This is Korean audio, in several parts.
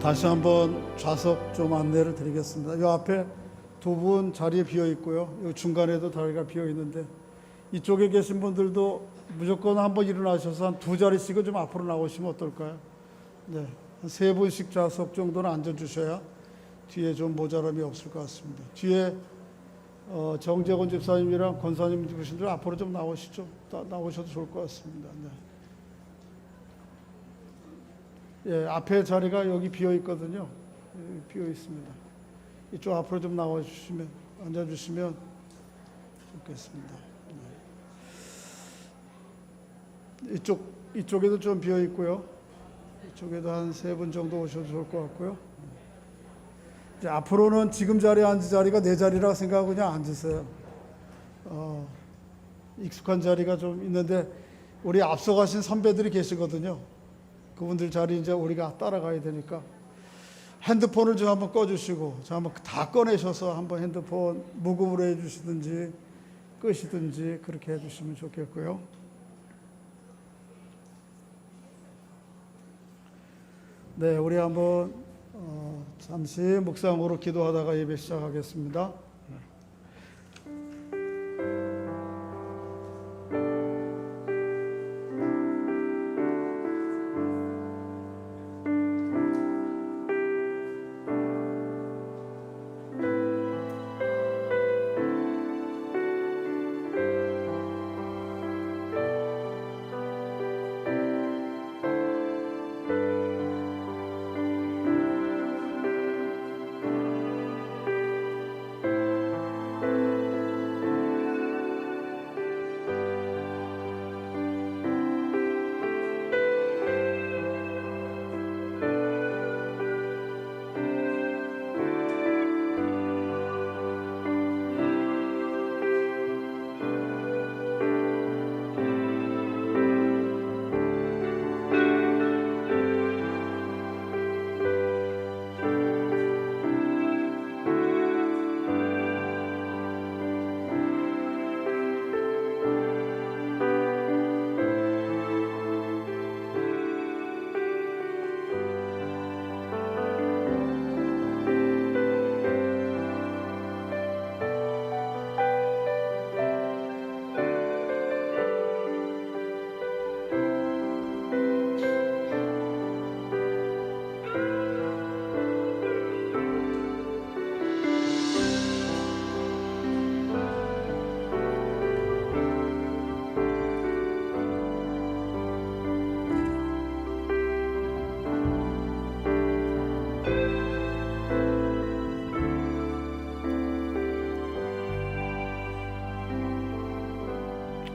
다시 한번 좌석 좀 안내를 드리겠습니다. 이 앞에 두 분 자리에 비어 있고요. 이 중간에도 자리가 비어 있는데 이쪽에 계신 분들도 무조건 한번 일어나셔서 한 두 자리씩은 좀 앞으로 나오시면 어떨까요? 네, 한 세 분씩 좌석 정도는 앉아주셔야 뒤에 좀 모자람이 없을 것 같습니다. 뒤에 정재건 집사님이랑 권사님 분들 앞으로 좀 나오시죠. 나오셔도 좋을 것 같습니다. 네. 예, 앞에 자리가 여기 비어 있거든요. 비어 있습니다. 이쪽 앞으로 좀 나와주시면, 앉아주시면 좋겠습니다. 네. 이쪽에도 좀 비어 있고요. 이쪽에도 한 세 분 정도 오셔도 좋을 것 같고요. 이제 앞으로는 지금 자리에 앉은 자리가 내 자리라고 생각하고 그냥 앉으세요. 익숙한 자리가 좀 있는데 우리 앞서가신 선배들이 계시거든요. 그분들 자리 이제 우리가 따라가야 되니까 핸드폰을 좀 한번 꺼주시고 한번 다 꺼내셔서 한번 핸드폰 무음으로 해주시든지 끄시든지 그렇게 해주시면 좋겠고요. 네, 우리 한번 잠시 묵상으로 기도하다가 예배 시작하겠습니다.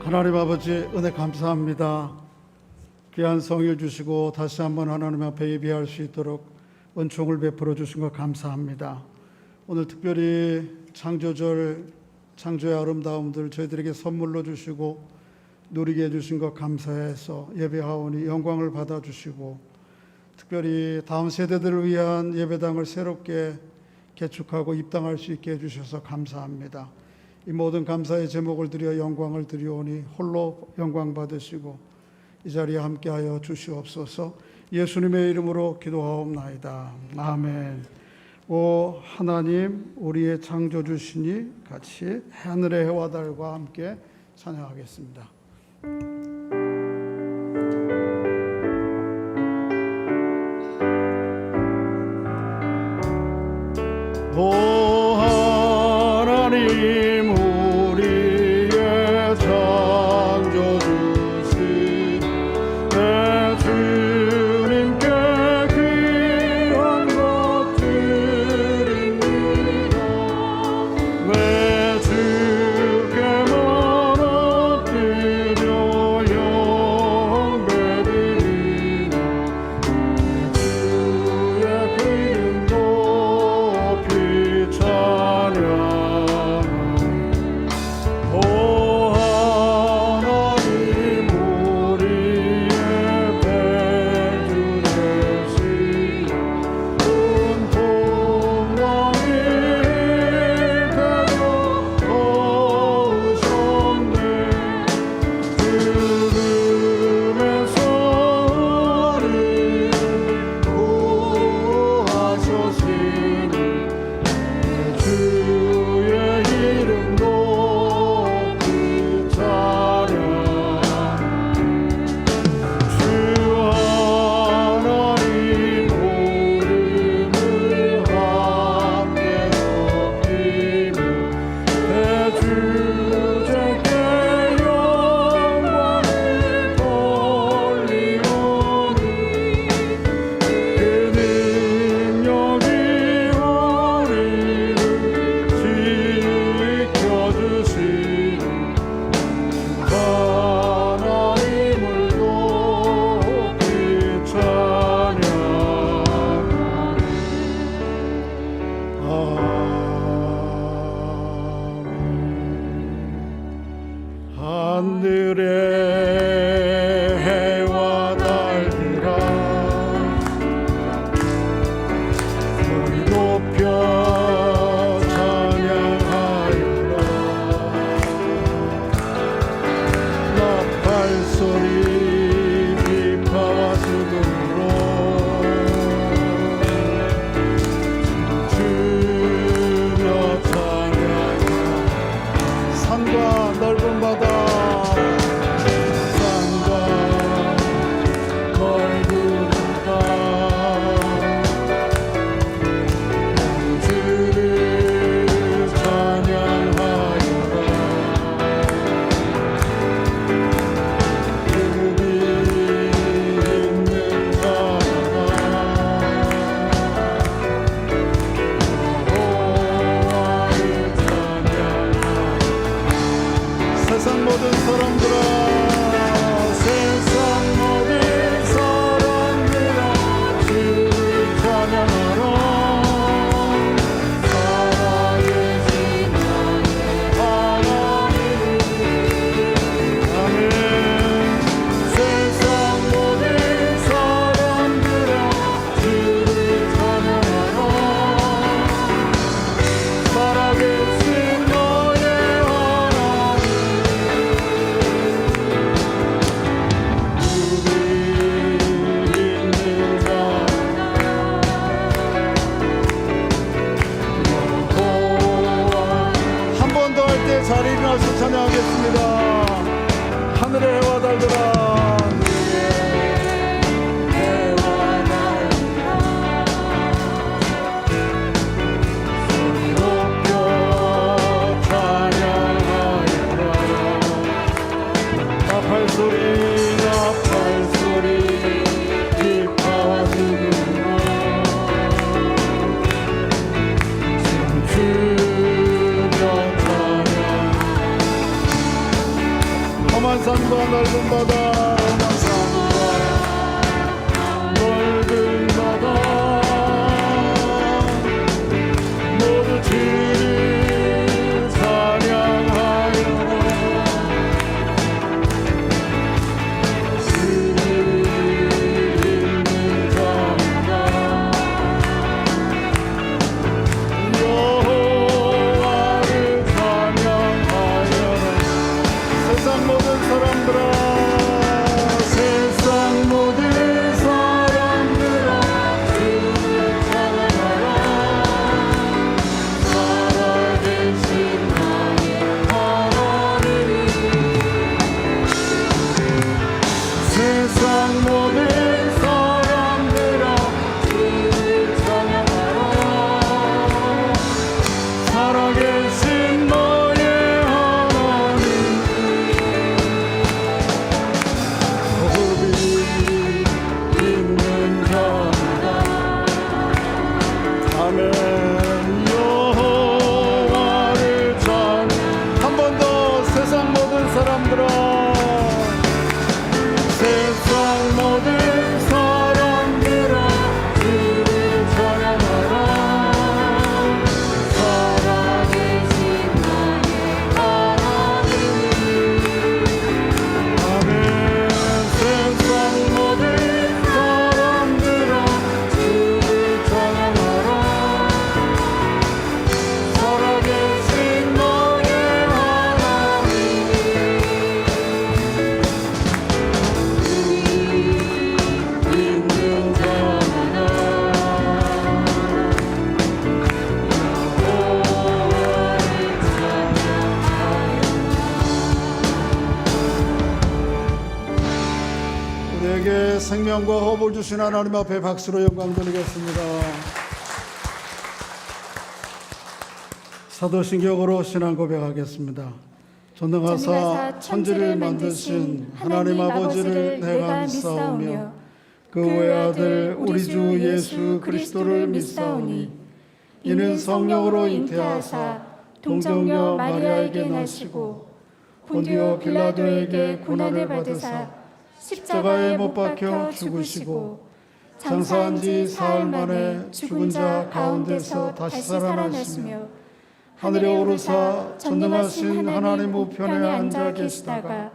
하나님 아버지 은혜 감사합니다. 귀한 성일 주시고 다시 한번 하나님 앞에 예배할 수 있도록 은총을 베풀어 주신 것 감사합니다. 오늘 특별히 창조절 창조의 아름다움들 저희들에게 선물로 주시고 누리게 해주신 것 감사해서 예배하오니 영광을 받아주시고 특별히 다음 세대들을 위한 예배당을 새롭게 개축하고 입당할 수 있게 해주셔서 감사합니다. 이 모든 감사의 제목을 드려 영광을 드리오니 홀로 영광 받으시고 이 자리에 함께하여 주시옵소서. 예수님의 이름으로 기도하옵나이다. 아멘. 오 하나님 우리의 창조주시니 같이 하늘의 해와 달과 함께 찬양하겠습니다. 오 하나님 우리의 창조주신 내 주님께 귀한 것 드립니다. 내 주께만 엎드려 모든 사람들아 주를 찬양하라. 살아계신 너의 하나님 법이 있는 자마다 아멘. 여호와를 찬양. 한 번 더 세상 모든 사람들아 세상 모든 사람들아 주를 찬양하라. 살아계신 나의 하나님 아멘. 세상 모든 사람들아 주를 찬양하라. 살아계신 너의 하나님 있는 자마다 여호와를 찬양하라. 우리에게 생명과 호흡을 주신 하나님 앞에 박수로 영광 돌리겠습니다. 사도신경으로 신앙 고백하겠습니다. 전능하사 천지를 만드신 하나님 아버지를 내가 믿사오며 그 외아들 우리 주 예수 그리스도를 믿사오니 이는 성령으로 잉태하사 동정녀 마리아에게 나시고 본디오 빌라도에게 고난을 받으사 십자가에 못 박혀 죽으시고 장사한 지 사흘 만에 죽은 자 가운데서 다시 살아나시며 하늘에 오르사 전능하신 하나님 우편에 앉아 계시다가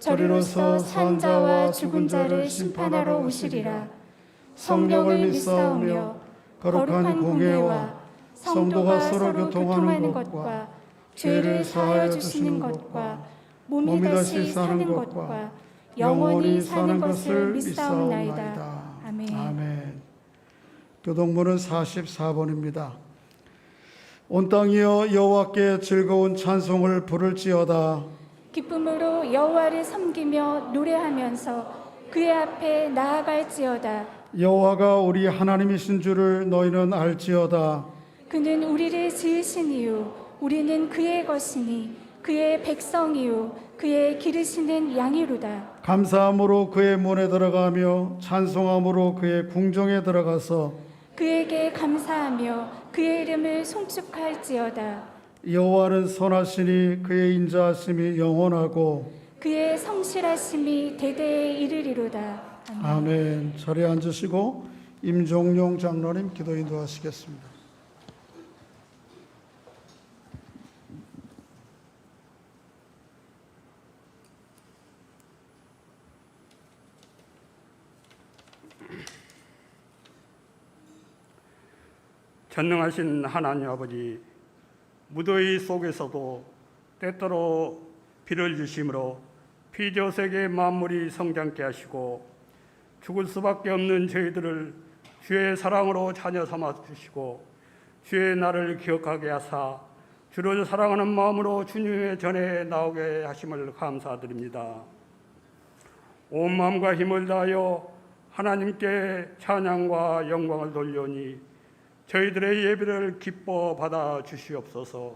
저리로서 산 자와 죽은 자를 심판하러 오시리라. 성령을 믿사오며 거룩한 공회와 성도가 서로 교통하는 것과 죄를 사하여 주시는 것과 몸이 다시 사는 것과 영원히 사는 것을 믿사옵나이다. 아멘. 아멘. 교동문은 44번입니다. 온 땅이여 여호와께 즐거운 찬송을 부를지어다. 기쁨으로 여호와를 섬기며 노래하면서 그의 앞에 나아갈지어다. 여호와가 우리 하나님이신 줄을 너희는 알지어다. 그는 우리를 지으신 이유 우리는 그의 것이니 그의 백성이요 그의 기르시는 양이로다. 감사함으로 그의 문에 들어가며 찬송함으로 그의 궁정에 들어가서 그에게 감사하며 그의 이름을 송축할지어다. 여호와는 선하시니 그의 인자하심이 영원하고 그의 성실하심이 대대에 이르리로다. 아멘. 아멘. 자리에 앉으시고 임종용 장로님 기도 인도하시겠습니다. 전능하신 하나님 아버지, 무더위 속에서도 때때로 비를 주심으로 피조세계 만물이 성장케 하시고 죽을 수밖에 없는 저희들을 주의 사랑으로 자녀 삼아 주시고 주의 날을 기억하게 하사 주를 사랑하는 마음으로 주님의 전에 나오게 하심을 감사드립니다. 온 마음과 힘을 다하여 하나님께 찬양과 영광을 돌려니 저희들의 예배를 기뻐 받아 주시옵소서.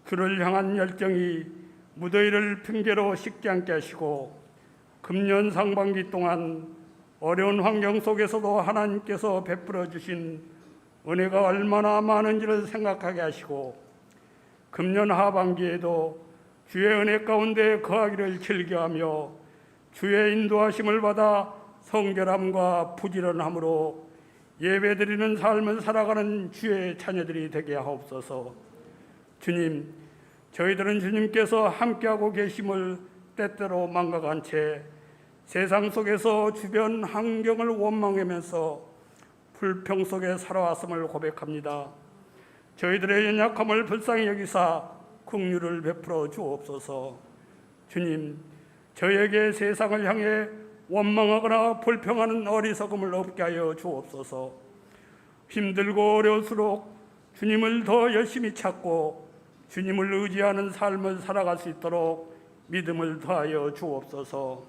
주를 향한 열정이 무더위를 핑계로 식지 않게 하시고 금년 상반기 동안 어려운 환경 속에서도 하나님께서 베풀어 주신 은혜가 얼마나 많은지를 생각하게 하시고 금년 하반기에도 주의 은혜 가운데 거하기를 즐겨하며 주의 인도하심을 받아 성결함과 부지런함으로 예배드리는 삶을 살아가는 주의 자녀들이 되게 하옵소서. 주님, 저희들은 주님께서 함께하고 계심을 때때로 망각한 채 세상 속에서 주변 환경을 원망하면서 불평 속에 살아왔음을 고백합니다. 저희들의 연약함을 불쌍히 여기사 긍휼을 베풀어 주옵소서. 주님, 저희에게 세상을 향해 원망하거나 불평하는 어리석음을 없게 하여 주옵소서. 힘들고 어려울수록 주님을 더 열심히 찾고 주님을 의지하는 삶을 살아갈 수 있도록 믿음을 더하여 주옵소서.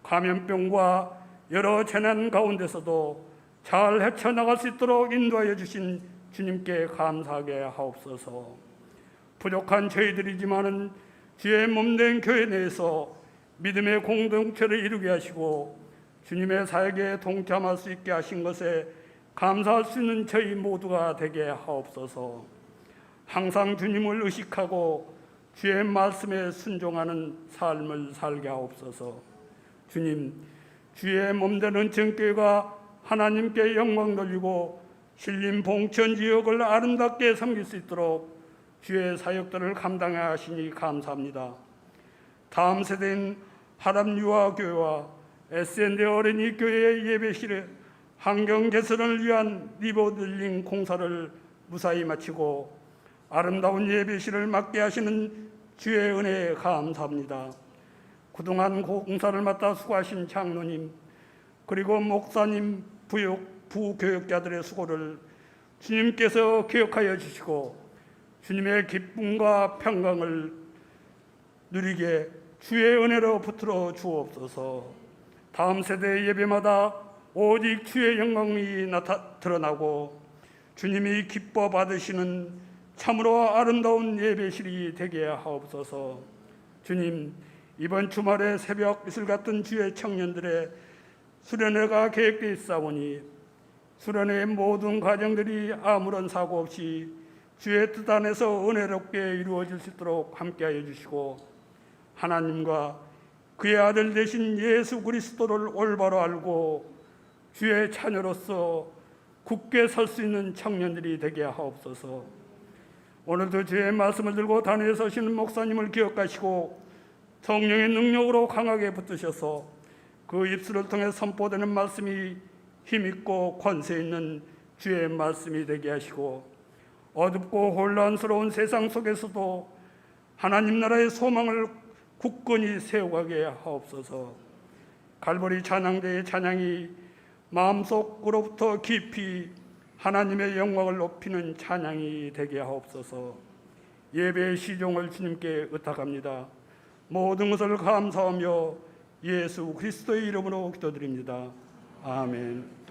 감염병과 여러 재난 가운데서도 잘 헤쳐나갈 수 있도록 인도하여 주신 주님께 감사하게 하옵소서. 부족한 저희들이지만은 주의 몸된 교회 내에서 믿음의 공동체를 이루게 하시고 주님의 사역에 동참할 수 있게 하신 것에 감사할 수 있는 저희 모두가 되게 하옵소서. 항상 주님을 의식하고 주의 말씀에 순종하는 삶을 살게 하옵소서. 주님, 주의 몸된 은총교회가 하나님께 영광 돌리고 신림 봉천 지역을 아름답게 섬길 수 있도록 주의 사역들을 감당해 하시니 감사합니다. 다음 세대인 하람유아교회와 SND 어린이 교회의 예배실에 환경 개선을 위한 리모델링 공사를 무사히 마치고 아름다운 예배실을 맡게 하시는 주의 은혜에 감사합니다. 그동안 공사를 맡아 수고하신 장로님 그리고 목사님, 부교역자들의 수고를 주님께서 기억하여 주시고 주님의 기쁨과 평강을 누리게 주의 은혜로 붙들어 주옵소서. 다음 세대 예배마다 오직 주의 영광이 드러나고 주님이 기뻐 받으시는 참으로 아름다운 예배실이 되게 하옵소서. 주님, 이번 주말에 새벽 이슬 같은 주의 청년들의 수련회가 계획되어 있사오니 수련회의 모든 과정들이 아무런 사고 없이 주의 뜻 안에서 은혜롭게 이루어질 수 있도록 함께하여 주시고 하나님과 그의 아들 되신 예수 그리스도를 올바로 알고 주의 자녀로서 굳게 설 수 있는 청년들이 되게 하옵소서. 오늘도 주의 말씀을 들고 단위에 서시는 목사님을 기억하시고 성령의 능력으로 강하게 붙드셔서 그 입술을 통해 선포되는 말씀이 힘있고 권세 있는 주의 말씀이 되게 하시고 어둡고 혼란스러운 세상 속에서도 하나님 나라의 소망을 굳건히 세워가게 하옵소서. 갈보리 찬양대의 찬양이 마음속으로부터 깊이 하나님의 영광을 높이는 찬양이 되게 하옵소서. 예배의 시종을 주님께 의탁합니다. 모든 것을 감사하며 예수 그리스도의 이름으로 기도드립니다. 아멘.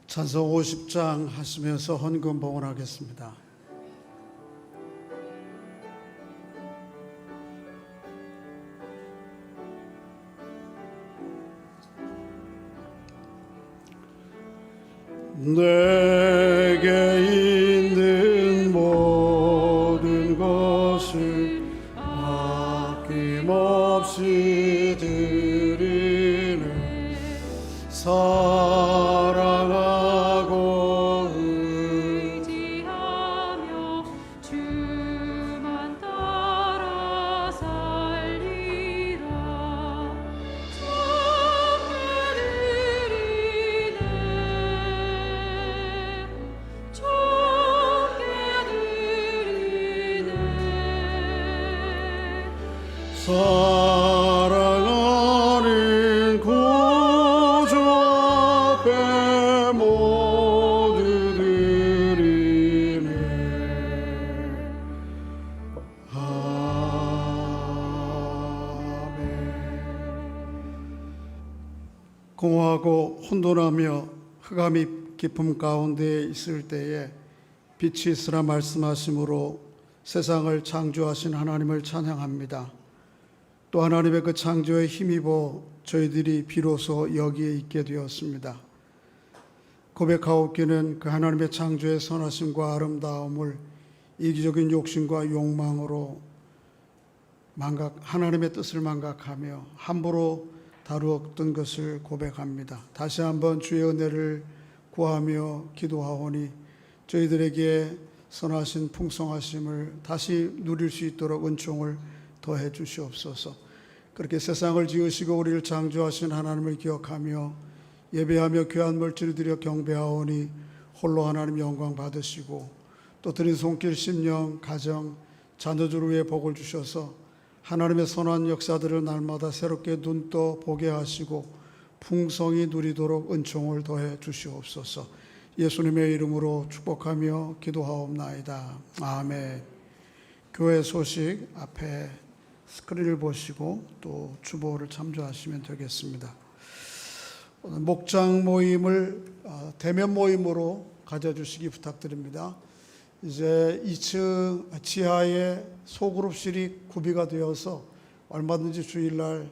찬송 50장 하시면서 헌금 봉헌하겠습니다. 내게 있는 모든 것을 아낌없이 드리는 사랑하고 의지하며 주만 따라 살리라. 주께 드리네. 사랑하는 구주 앞에 모두 드리네. 아멘. 공허하고 혼돈하며 흑암이 깊음 가운데 있을 때에 빛이 있으라 말씀하심으로 세상을 창조하신 하나님을 찬양합니다. 또 하나님의 그 창조에 힘입어 저희들이 비로소 여기에 있게 되었습니다. 고백하옵기는 그 하나님의 창조의 선하심과 아름다움을 이기적인 욕심과 욕망으로 하나님의 뜻을 망각하며 함부로 다루었던 것을 고백합니다. 다시 한번 주의 은혜를 구하며 기도하오니 저희들에게 선하신 풍성하심을 다시 누릴 수 있도록 은총을 더해 주시옵소서. 그렇게 세상을 지으시고 우리를 창조하신 하나님을 기억하며 예배하며 귀한 물질을 드려 경배하오니 홀로 하나님 영광 받으시고 또 드린 손길 심령 가정 자녀들 위해 복을 주셔서 하나님의 선한 역사들을 날마다 새롭게 눈 떠 보게 하시고 풍성히 누리도록 은총을 더해 주시옵소서. 예수님의 이름으로 축복하며 기도하옵나이다. 아멘. 교회 소식 앞에 스크린을 보시고 또 주보를 참조하시면 되겠습니다. 오늘 목장 모임을 대면 모임으로 가져주시기 부탁드립니다. 이제 2층 지하에 소그룹실이 구비가 되어서 얼마든지 주일날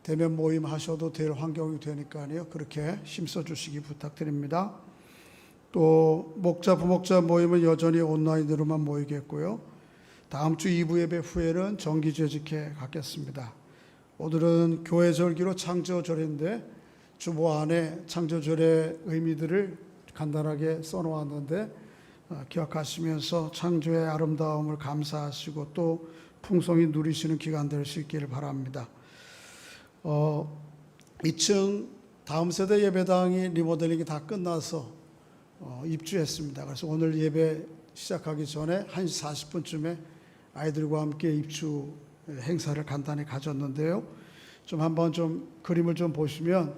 대면 모임 하셔도 될 환경이 되니까요. 그렇게 힘써 주시기 부탁드립니다. 또 목자 부목자 모임은 여전히 온라인으로만 모이겠고요. 다음 주 2부 예배 후에는 정기 재직해 갖겠습니다. 오늘은 교회 절기로 창조절인데 주보 안에 창조절의 의미들을 간단하게 써놓았는데 기억하시면서 창조의 아름다움을 감사하시고 또 풍성히 누리시는 기간 될 수 있기를 바랍니다. 2층 다음 세대 예배당이 리모델링이 다 끝나서 입주했습니다. 그래서 오늘 예배 시작하기 전에 1시 40분쯤에 아이들과 함께 입주 행사를 간단히 가졌는데요. 좀 한번 좀 그림을 좀 보시면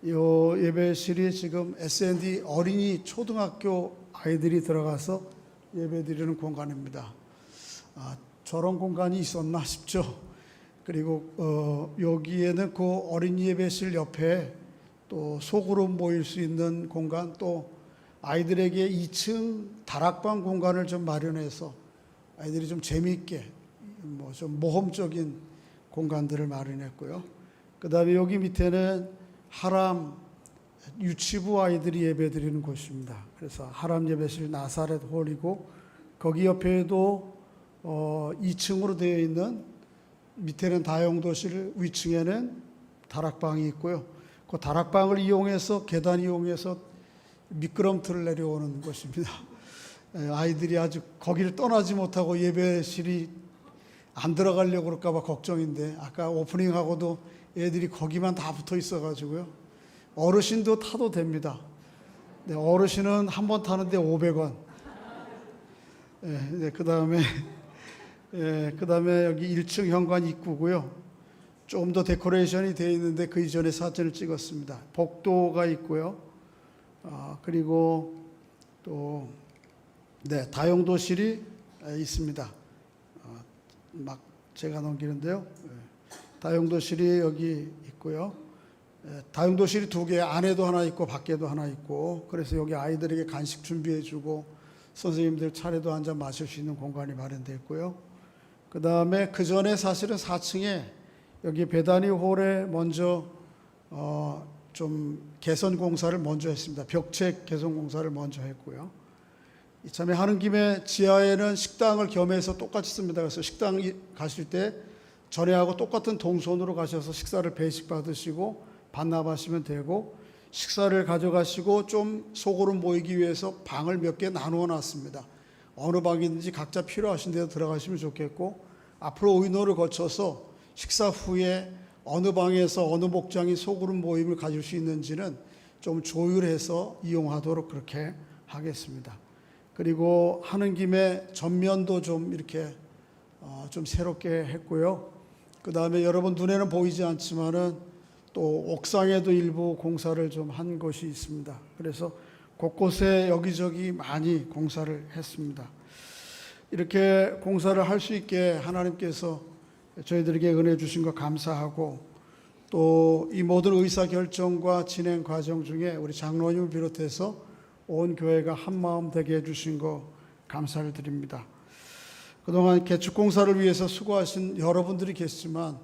이 예배실이 지금 S&D 어린이 초등학교 아이들이 들어가서 예배 드리는 공간입니다. 저런 공간이 있었나 싶죠. 그리고 여기에는 그 어린이 예배실 옆에 또 소그룹 모일 수 있는 공간, 또 아이들에게 2층 다락방 공간을 좀 마련해서 아이들이 좀 재미있게 좀 모험적인 공간들을 마련했고요. 그 다음에 여기 밑에는 하람 유치부 아이들이 예배 드리는 곳입니다. 그래서 하람 예배실 나사렛 홀이고 거기 옆에도 2층으로 되어 있는 밑에는 다용도실, 위층에는 다락방이 있고요. 그 다락방을 이용해서 계단 이용해서 미끄럼틀을 내려오는 곳입니다. 아이들이 아주 거기를 떠나지 못하고 예배실이 안 들어가려고 그럴까 봐 걱정인데 아까 오프닝하고도 애들이 거기만 다 붙어 있어가지고요. 어르신도 타도 됩니다. 네, 어르신은 한 번 타는데 500원. 네, 그 다음에 여기 1층 현관 입구고요. 좀 더 데코레이션이 되어 있는데 그 이전에 사진을 찍었습니다. 복도가 있고요. 그리고 또 다용도실이 있습니다. 막 제가 넘기는데요. 다용도실이 여기 있고요. 다용도실이 2개, 안에도 하나 있고 밖에도 하나 있고, 그래서 여기 아이들에게 간식 준비해주고 선생님들 차례도 앉아 마실 수 있는 공간이 마련되어 있고요. 그 다음에 그 전에 사실은 4층에 여기 베다니 홀에 먼저 좀 개선 공사를 먼저 했습니다. 벽체 개선 공사를 먼저 했고요. 이참에 하는 김에 지하에는 식당을 겸해서 똑같이 씁니다. 그래서 식당 가실 때 전에하고 똑같은 동선으로 가셔서 식사를 배식 받으시고 반납하시면 되고, 식사를 가져가시고 좀 소그룹 모이기 위해서 방을 몇 개 나누어 놨습니다. 어느 방이든지 각자 필요하신 데로 들어가시면 좋겠고, 앞으로 의논을 거쳐서 식사 후에 어느 방에서 어느 목장이 소그룹 모임을 가질 수 있는지는 좀 조율해서 이용하도록 그렇게 하겠습니다. 그리고 하는 김에 전면도 좀 이렇게 좀 새롭게 했고요. 그 다음에 여러분 눈에는 보이지 않지만은 또 옥상에도 일부 공사를 좀 한 곳이 있습니다. 그래서 곳곳에 여기저기 많이 공사를 했습니다. 이렇게 공사를 할 수 있게 하나님께서 저희들에게 은혜 주신 거 감사하고, 또 이 모든 의사결정과 진행 과정 중에 우리 장로님을 비롯해서 온 교회가 한마음 되게 해주신 거 감사를 드립니다. 그동안 개축공사를 위해서 수고하신 여러분들이 계시지만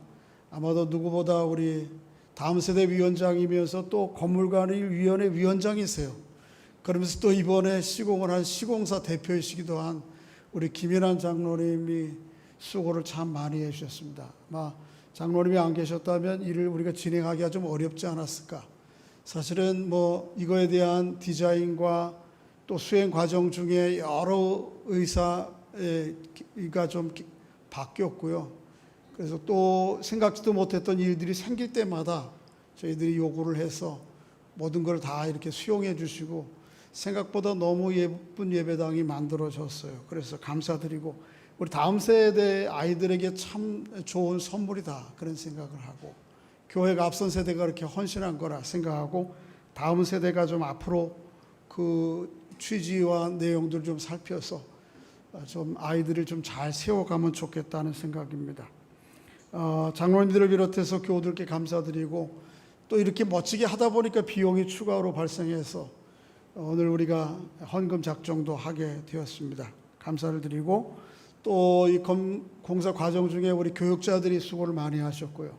아마도 누구보다 우리 다음 세대 위원장이면서 또 건물관리위원회 위원장이세요. 그러면서 또 이번에 시공을 한 시공사 대표이시기도 한 우리 김인환 장로님이 수고를 참 많이 해주셨습니다. 장로님이 안 계셨다면 이를 우리가 진행하기가 좀 어렵지 않았을까. 사실은 뭐 이거에 대한 디자인과 또 수행 과정 중에 여러 의사가 좀 바뀌었고요. 그래서 또 생각지도 못했던 일들이 생길 때마다 저희들이 요구를 해서 모든 걸 다 이렇게 수용해 주시고 생각보다 너무 예쁜 예배당이 만들어졌어요. 그래서 감사드리고 우리 다음 세대 아이들에게 참 좋은 선물이다 그런 생각을 하고 교회가 앞선 세대가 그렇게 헌신한 거라 생각하고 다음 세대가 좀 앞으로 그 취지와 내용들을 좀 살펴서 좀 아이들을 좀 잘 세워가면 좋겠다는 생각입니다. 장로님들을 비롯해서 교우들께 감사드리고 또 이렇게 멋지게 하다 보니까 비용이 추가로 발생해서 오늘 우리가 헌금 작정도 하게 되었습니다. 감사를 드리고 또 이 공사 과정 중에 우리 교육자들이 수고를 많이 하셨고요.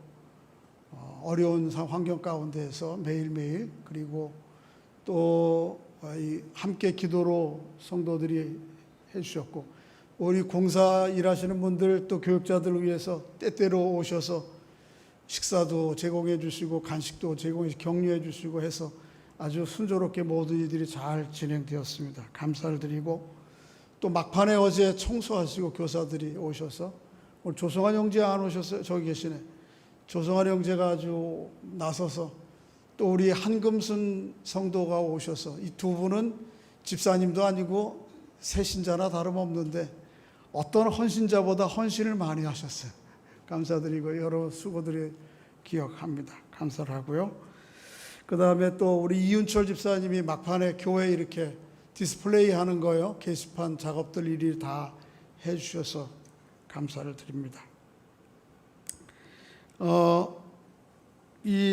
어려운 환경 가운데에서 매일매일 그리고 또 함께 기도로 성도들이 해주셨고 우리 공사 일하시는 분들 또 교육자들을 위해서 때때로 오셔서 식사도 제공해 주시고 간식도 제공해 격려해 주시고 해서 아주 순조롭게 모든 일들이 잘 진행되었습니다. 감사를 드리고 또 막판에 어제 청소하시고 교사들이 오셔서 오늘 조성환 형제 안 오셨어요? 저기 계시네. 조성환 형제가 아주 나서서 또 우리 한금순 성도가 오셔서 이 두 분은 집사님도 아니고 새신자나 다름없는데 어떤 헌신자보다 헌신을 많이 하셨어요. 감사드리고 여러 수고들이 기억합니다. 감사를 하고요. 그 다음에 또 우리 이윤철 집사님이 막판에 교회 이렇게 디스플레이 하는 거요. 게시판 작업들 일이 다 해주셔서 감사를 드립니다.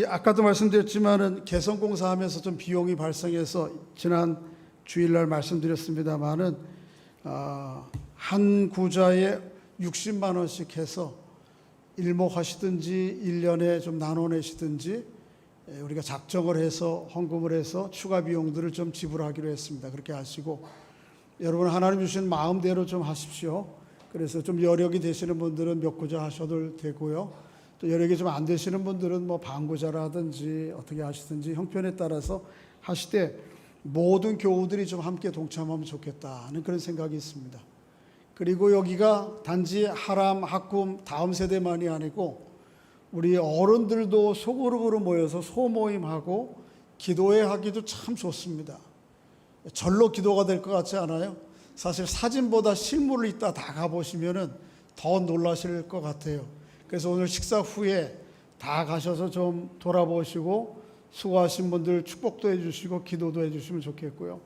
아까도 말씀드렸지만은 개성공사하면서 좀 비용이 발생해서 지난 주일날 말씀드렸습니다만은 한 구자에 60만 원씩 해서 일목하시든지 1년에 좀 나눠내시든지 우리가 작정을 해서 헌금을 해서 추가 비용들을 좀 지불하기로 했습니다. 그렇게 하시고 여러분 하나님 주신 마음대로 좀 하십시오. 그래서 좀 여력이 되시는 분들은 몇 구자 하셔도 되고요. 또 여력이 좀 안 되시는 분들은 뭐 반구자라든지 어떻게 하시든지 형편에 따라서 하시되 모든 교우들이 좀 함께 동참하면 좋겠다는 그런 생각이 있습니다. 그리고 여기가 단지 하람, 학금 다음 세대만이 아니고 우리 어른들도 소그룹으로 모여서 소모임하고 기도회 하기도 참 좋습니다. 절로 기도가 될 것 같지 않아요? 사실 사진보다 실물을 이따 다 가보시면은 더 놀라실 것 같아요. 그래서 오늘 식사 후에 다 가셔서 좀 돌아보시고 수고하신 분들 축복도 해주시고 기도도 해주시면 좋겠고요.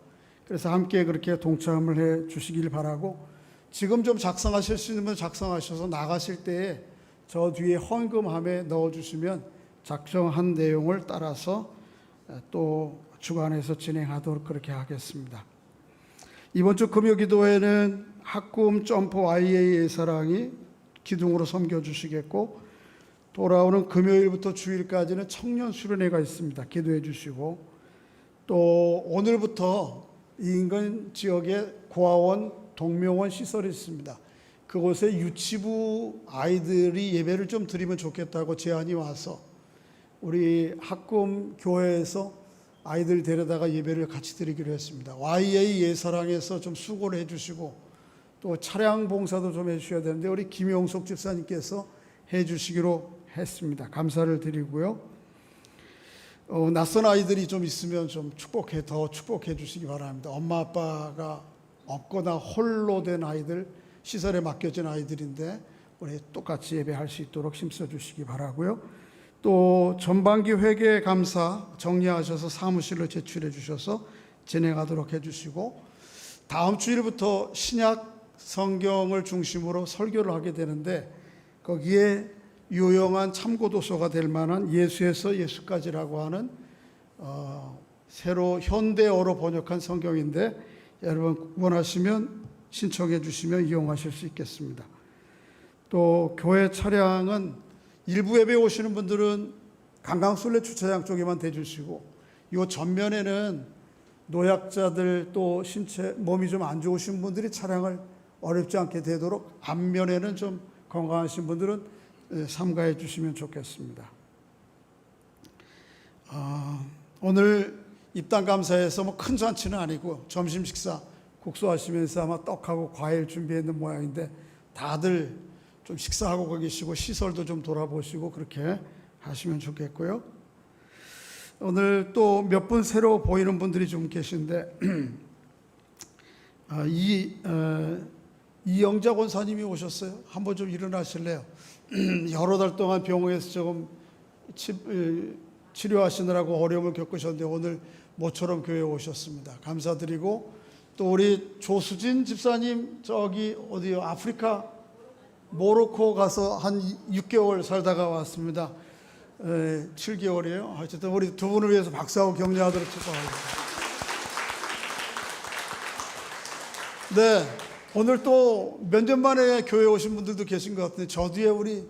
그래서 함께 그렇게 동참을 해 주시길 바라고 지금 좀 작성하실 수 있는 분 작성하셔서 나가실 때에 저 뒤에 헌금함에 넣어주시면 작성한 내용을 따라서 또 주관해서 진행하도록 그렇게 하겠습니다. 이번 주 금요기도회는 학금 점프 YA 예사랑이 기둥으로 섬겨주시겠고 돌아오는 금요일부터 주일까지는 청년 수련회가 있습니다. 기도해 주시고 또 오늘부터 이 인근 지역에 고아원 동명원 시설이 있습니다. 그곳에 유치부 아이들이 예배를 좀 드리면 좋겠다고 제안이 와서 우리 학금 교회에서 아이들 데려다가 예배를 같이 드리기로 했습니다. YA 예사랑에서 좀 수고를 해주시고 또 차량 봉사도 좀 해주셔야 되는데 우리 김용석 집사님께서 해주시기로 했습니다. 감사를 드리고요. 낯선 아이들이 좀 있으면 좀 더 축복해 주시기 바랍니다. 엄마 아빠가 없거나 홀로 된 아이들, 시설에 맡겨진 아이들인데 우리 똑같이 예배할 수 있도록 힘써 주시기 바라고요. 또 전반기 회계 감사 정리하셔서 사무실로 제출해 주셔서 진행하도록 해주시고 다음 주일부터 신약 성경을 중심으로 설교를 하게 되는데 거기에 유용한 참고도서가 될 만한 예수에서 예수까지라고 하는 새로 현대어로 번역한 성경인데 여러분 원하시면 신청해 주시면 이용하실 수 있겠습니다. 또 교회 차량은 일부 예배 오시는 분들은 강강술래 주차장 쪽에만 대주시고 이 전면에는 노약자들 또 몸이 좀 안 좋으신 분들이 차량을 어렵지 않게 되도록 앞면에는 좀 건강하신 분들은 삼가해 주시면 좋겠습니다. 오늘 입당 감사에서 뭐 큰 잔치는 아니고 점심 식사 국수하시면서 아마 떡하고 과일 준비했는 모양인데 다들 좀 식사하고 계시고 시설도 좀 돌아보시고 그렇게 하시면 좋겠고요. 오늘 또 몇 분 새로 보이는 분들이 좀 계신데 이영자 권사님이 오셨어요. 한번 좀 일어나실래요? 여러 달 동안 병원에서 조금 치료하시느라고 어려움을 겪으셨는데 오늘 모처럼 교회에 오셨습니다. 감사드리고 또 우리 조수진 집사님 저기 어디요? 아프리카 모로코 가서 한 6개월 살다가 왔습니다. 7개월이에요. 어쨌든 우리 두 분을 위해서 박수하고 격려하도록 축복합니다. 네, 오늘 또 몇 년 만에 교회에 오신 분들도 계신 것 같은데 저 뒤에 우리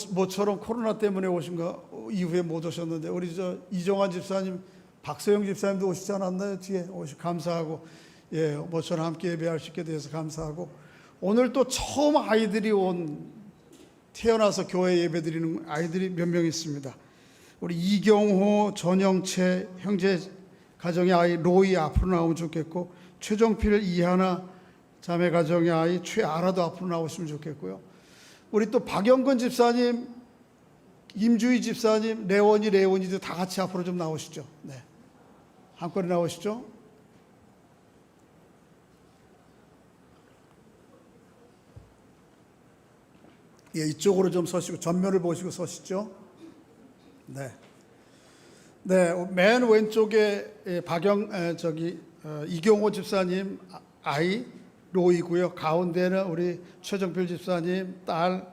모처럼 코로나 때문에 오신 거 이후에 못 오셨는데 우리 저 이종환 집사님, 박서영 집사님도 오시지 않았나요? 뒤에 감사하고 예, 모처럼 함께 예배할 수 있게 돼서 감사하고 오늘 또 처음 아이들이 태어나서 교회 예배 드리는 아이들이 몇 명 있습니다. 우리 이경호, 전영채 형제 가정의 아이 로이 앞으로 나오면 좋겠고 최정필, 이하나 자매 가정의 아이 최아라도 앞으로 나오시면 좋겠고요. 우리 또 박영근 집사님, 임주희 집사님, 레원이도 다 같이 앞으로 좀 나오시죠. 네, 한꺼번에 나오시죠. 예, 이쪽으로 좀 서시고 전면을 보시고 서시죠. 네, 맨 왼쪽에 이경호 집사님 아이 로이고요. 가운데는 우리 최정필 집사님 딸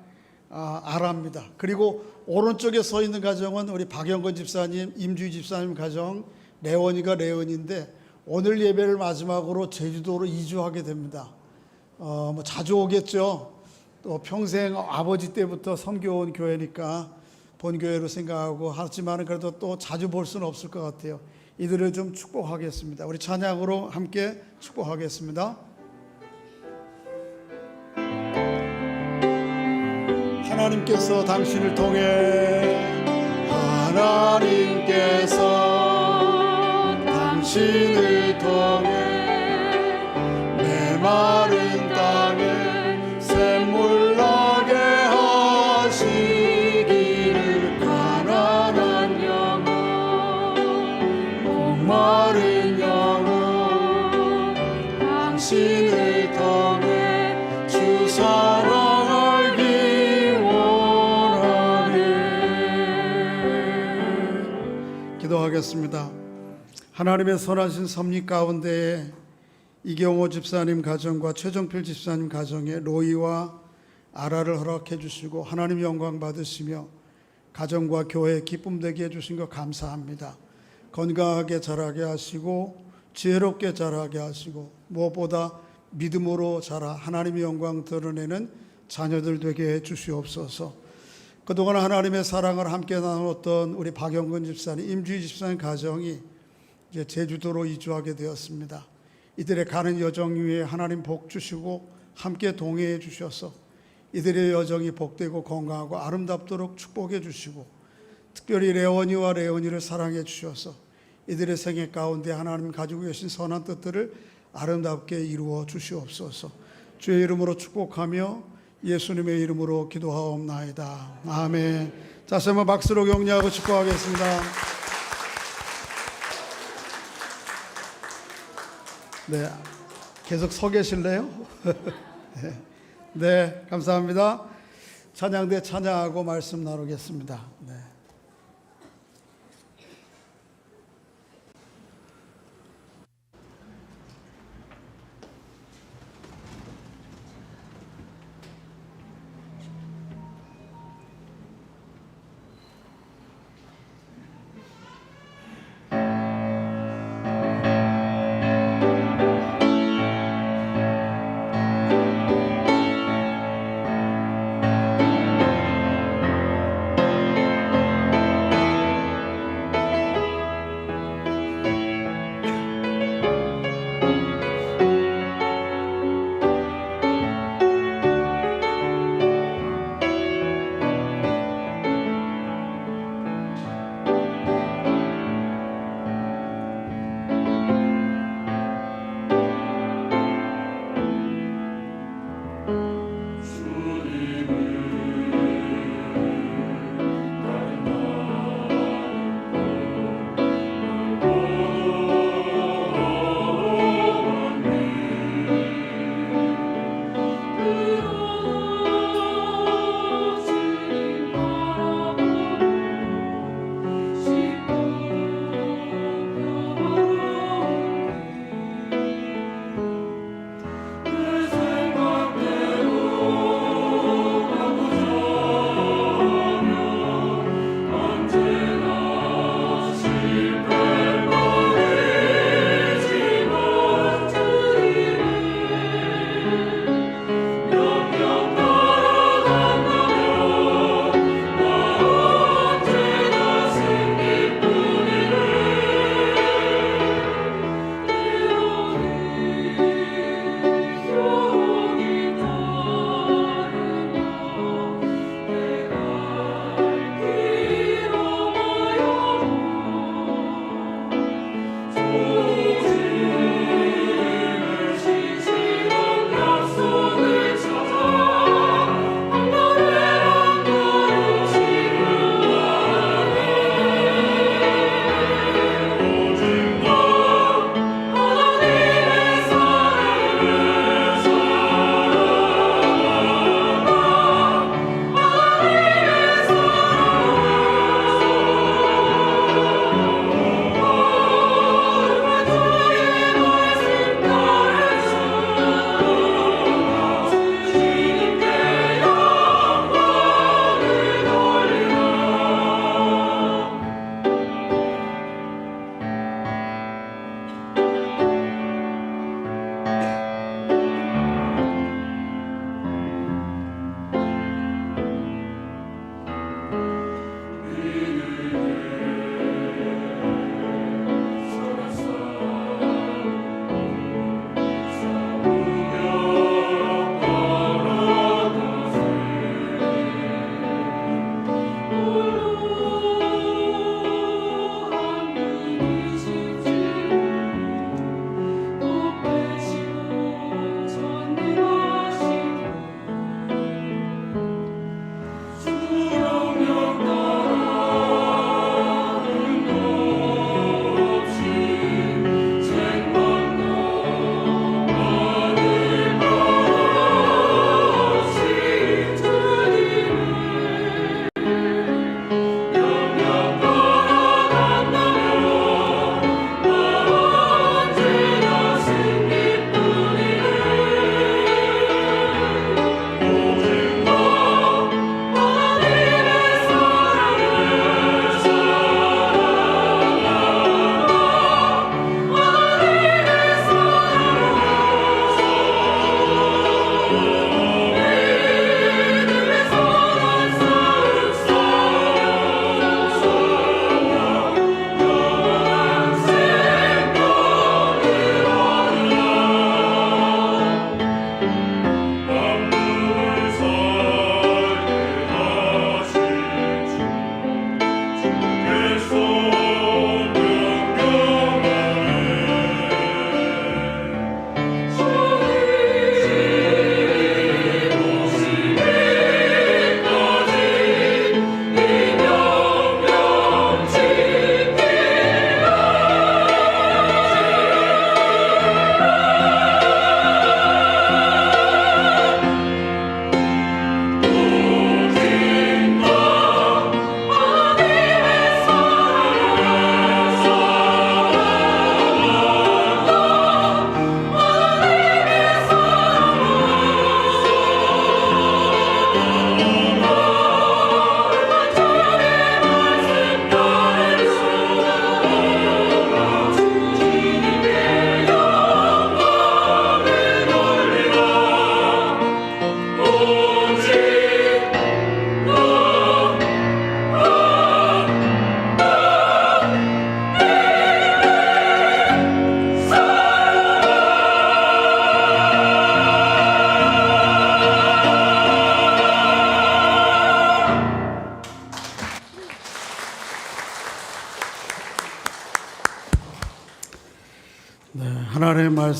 아라입니다. 그리고 오른쪽에 서 있는 가정은 우리 박영건 집사님, 임주희 집사님 가정, 레원이가 레원인데 오늘 예배를 마지막으로 제주도로 이주하게 됩니다. 뭐 자주 오겠죠. 또 평생 아버지 때부터 섬겨온 교회니까 본교회로 생각하고 하지만 그래도 또 자주 볼 수는 없을 것 같아요. 이들을 좀 축복하겠습니다. 우리 찬양으로 함께 축복하겠습니다. 하나님께서 당신을 통해 당신을 통해 메마른 땅에 샘물 나게 하시기를 가난한 영혼 목마른 영혼 당신을 통해 주 사랑 알기 원하네. 기도하겠습니다. 하나님의 선하신 섭리 가운데에 이경호 집사님 가정과 최정필 집사님 가정에 로이와 아라를 허락해 주시고 하나님 영광 받으시며 가정과 교회에 기쁨 되게 해주신 것 감사합니다. 건강하게 자라게 하시고 지혜롭게 자라게 하시고 무엇보다 믿음으로 자라 하나님의 영광 드러내는 자녀들 되게 해 주시옵소서. 그동안 하나님의 사랑을 함께 나눴던 우리 박영근 집사님, 임주희 집사님 가정이 이제 제주도로 이주하게 되었습니다. 이들의 가는 여정 위에 하나님 복 주시고 함께 동행해 주셔서 이들의 여정이 복되고 건강하고 아름답도록 축복해 주시고 특별히 레원이를 사랑해 주셔서 이들의 생애 가운데 하나님 가지고 계신 선한 뜻들을 아름답게 이루어 주시옵소서. 주의 이름으로 축복하며 예수님의 이름으로 기도하옵나이다. 아멘. 다시 한번 박수로 격려하고 축복하겠습니다. 네, 계속 서 계실래요? 네, 감사합니다. 찬양대 찬양하고 말씀 나누겠습니다. 네.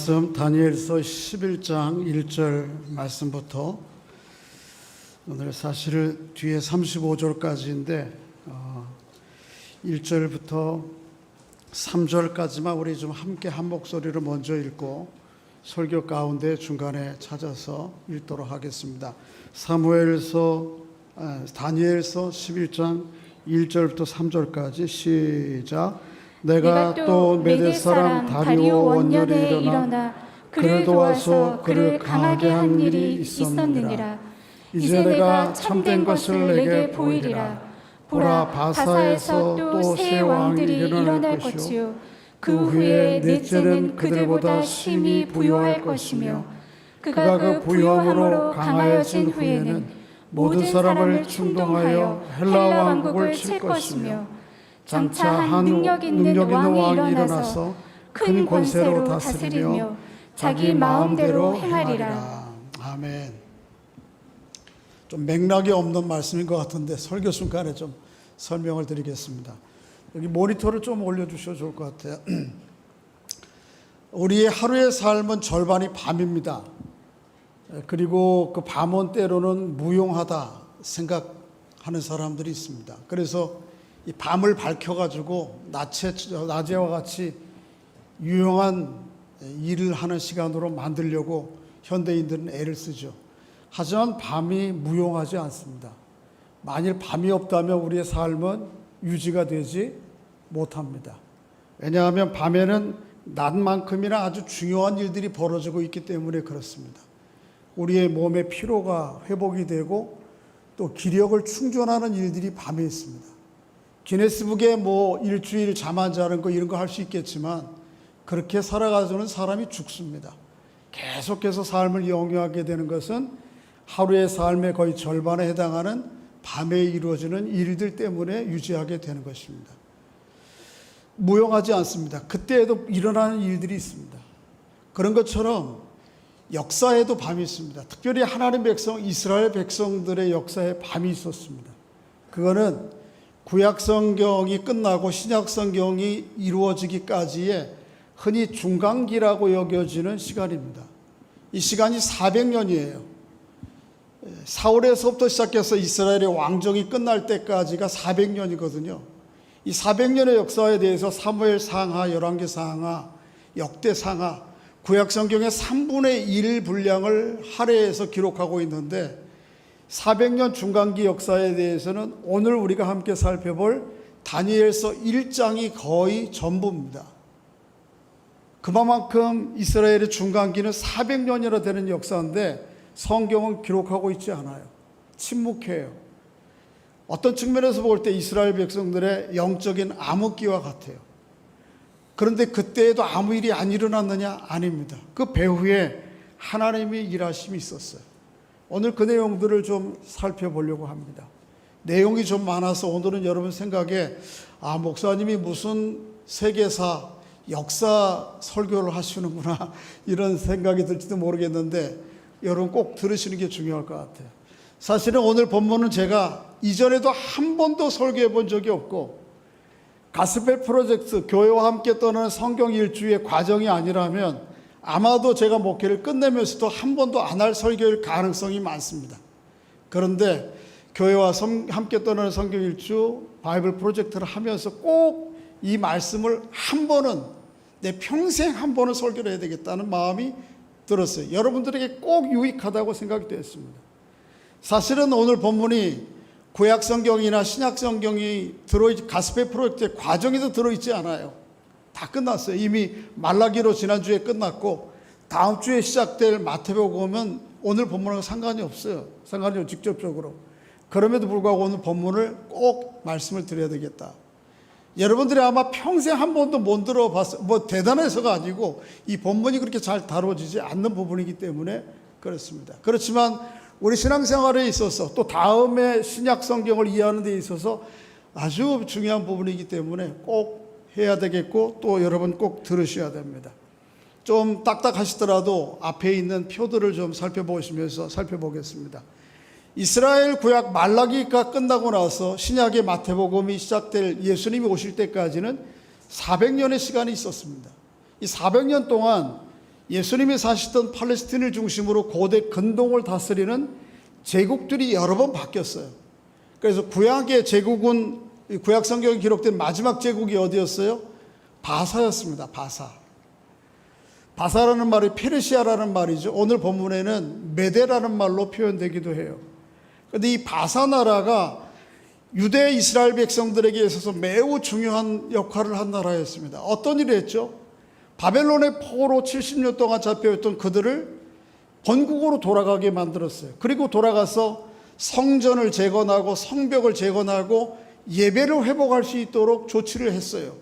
말씀 다니엘서 11장 1절 말씀부터 오늘 사실 뒤에 35절까지인데 1절부터 3절까지만 우리 좀 함께 한 목소리로 먼저 읽고 설교 가운데 중간에 찾아서 읽도록 하겠습니다. 다니엘서 11장 1절부터 3절까지 시작. 내가 또 메대 사람 다리오 원년에 일어나 그를 도와서 그를 강하게 한 일이 있었느니라. 이제 내가 참된 것을 내게 보이리라. 보라, 바사에서 또 새 왕들이 일어날 것이요 그 후에 넷째는 그들보다 심히 부요할 것이며 그가 그 부요함으로 강하여진 후에는 모든 사람을 충동하여 헬라 왕국을 칠 것이며 장차 한 능력 있는 왕이 일어나서 큰 권세로 다스리며 자기 마음대로 행하리라. 아멘. 좀 맥락이 없는 말씀인 것 같은데 설교 순간에 좀 설명을 드리겠습니다. 여기 모니터를 좀 올려주셔도 좋을 것 같아요. 우리의 하루의 삶은 절반이 밤입니다. 그리고 그 밤은 때로는 무용하다 생각하는 사람들이 있습니다. 그래서 이 밤을 밝혀가지고 낮에와 같이 유용한 일을 하는 시간으로 만들려고 현대인들은 애를 쓰죠. 하지만 밤이 무용하지 않습니다. 만일 밤이 없다면 우리의 삶은 유지가 되지 못합니다. 왜냐하면 밤에는 낮만큼이나 아주 중요한 일들이 벌어지고 있기 때문에 그렇습니다. 우리의 몸의 피로가 회복이 되고 또 기력을 충전하는 일들이 밤에 있습니다. 기네스북에 뭐 일주일 잠 안 자는 거 이런 거 할 수 있겠지만 그렇게 살아가서는 사람이 죽습니다. 계속해서 삶을 영위하게 되는 것은 하루의 삶의 거의 절반에 해당하는 밤에 이루어지는 일들 때문에 유지하게 되는 것입니다. 무용하지 않습니다. 그때에도 일어나는 일들이 있습니다. 그런 것처럼 역사에도 밤이 있습니다. 특별히 하나님 백성, 이스라엘 백성들의 역사에 밤이 있었습니다. 그거는 구약 성경이 끝나고 신약 성경이 이루어지기까지의 흔히 중간기라고 여겨지는 시간입니다. 이 시간이 400년이에요. 사울에서부터 시작해서 이스라엘의 왕정이 끝날 때까지가 400년이거든요. 이 400년의 역사에 대해서 사무엘 상하, 열왕기 상하, 역대 상하, 구약 성경의 3분의 1 분량을 할애해서 기록하고 있는데 400년 중간기 역사에 대해서는 오늘 우리가 함께 살펴볼 다니엘서 1장이 거의 전부입니다. 그만큼 이스라엘의 중간기는 400년이나 되는 역사인데 성경은 기록하고 있지 않아요. 침묵해요. 어떤 측면에서 볼 때 이스라엘 백성들의 영적인 암흑기와 같아요. 그런데 그때에도 아무 일이 안 일어났느냐? 아닙니다. 그 배후에 하나님의 일하심이 있었어요. 오늘 그 내용들을 좀 살펴보려고 합니다. 내용이 좀 많아서 오늘은 여러분 생각에 목사님이 무슨 세계사, 역사 설교를 하시는구나 이런 생각이 들지도 모르겠는데 여러분 꼭 들으시는 게 중요할 것 같아요. 사실은 오늘 본문은 제가 이전에도 한 번도 설교해 본 적이 없고 가스펠 프로젝트 교회와 함께 떠나는 성경 일주의 과정이 아니라면 아마도 제가 목회를 끝내면서도 한 번도 안 할 설교일 가능성이 많습니다. 그런데 교회와 함께 떠나는 성경 일주 바이블 프로젝트를 하면서 꼭 이 말씀을 한 번은 내 평생 한 번은 설교를 해야 되겠다는 마음이 들었어요. 여러분들에게 꼭 유익하다고 생각이 되었습니다. 사실은 오늘 본문이 구약 성경이나 신약 성경이 가스펠 프로젝트의 과정에도 들어있지 않아요. 다 끝났어요. 이미 말라기로 지난주에 끝났고 다음 주에 시작될 마태복음은 오늘 본문하고 상관이 없어요. 상관이 직접적으로. 그럼에도 불구하고 오늘 본문을 꼭 말씀을 드려야 되겠다. 여러분들이 아마 평생 한 번도 못 들어봤어요. 뭐 대단해서가 아니고 이 본문이 그렇게 잘 다뤄지지 않는 부분이기 때문에 그렇습니다. 그렇지만 우리 신앙생활에 있어서 또 다음에 신약 성경을 이해하는 데 있어서 아주 중요한 부분이기 때문에 꼭 해야 되겠고 또 여러분 꼭 들으셔야 됩니다. 좀 딱딱하시더라도 앞에 있는 표들을 좀 살펴보겠습니다. 이스라엘 구약 말라기가 끝나고 나서 신약의 마태복음이 시작될 예수님이 오실 때까지는 400년의 시간이 있었습니다. 이 400년 동안 예수님이 사시던 팔레스틴을 중심으로 고대 근동을 다스리는 제국들이 여러 번 바뀌었어요. 그래서 구약의 제국은, 구약 성경에 기록된 마지막 제국이 어디였어요? 바사였습니다. 바사. 바사라는 말이 페르시아라는 말이죠. 오늘 본문에는 메데라는 말로 표현되기도 해요. 그런데 이 바사 나라가 유대 이스라엘 백성들에게 있어서 매우 중요한 역할을 한 나라였습니다. 어떤 일을 했죠? 바벨론의 포로 70년 동안 잡혀있던 그들을 본국으로 돌아가게 만들었어요. 그리고 돌아가서 성전을 재건하고 성벽을 재건하고 예배를 회복할 수 있도록 조치를 했어요.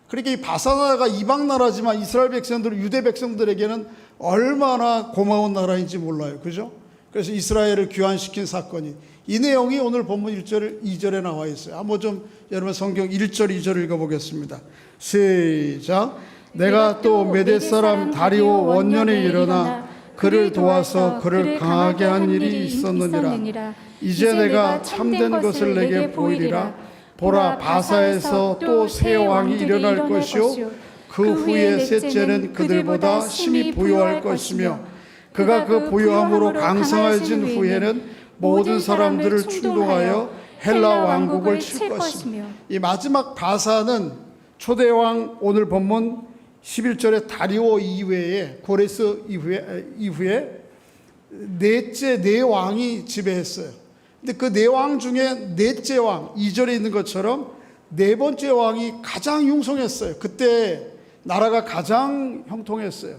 그러니까 이 바사나라가 이방 나라지만 이스라엘 백성들, 유대 백성들에게는 얼마나 고마운 나라인지 몰라요. 그죠? 그래서 이스라엘을 귀환시킨 사건이, 이 내용이 오늘 본문 1절, 2절에 나와 있어요. 한번 좀 여러분 성경 1절, 2절 읽어보겠습니다. 시작. 내가 또 메대 사람 다리오 원년에 일어나 그를 도와서 그를 강하게 한 일이 있었느니라. 이제 내가 참된 것을 내게 보이리라. 보라, 바사에서 또 새 왕이 일어날 것이요 그 후에 셋째는 그들보다 심히 부유할 것이며 그가 그 부유함으로 강성해진 후에는 모든 사람들을 충동하여 헬라 왕국을 칠 것이며. 이 마지막 바사는 초대왕, 오늘 본문 11절에 다리오 이후에, 고레스 이후에 넷째 네 왕이 지배했어요. 근데 그 네 왕 중에 넷째 왕, 2절에 있는 것처럼 네 번째 왕이 가장 융성했어요. 그때 나라가 가장 형통했어요.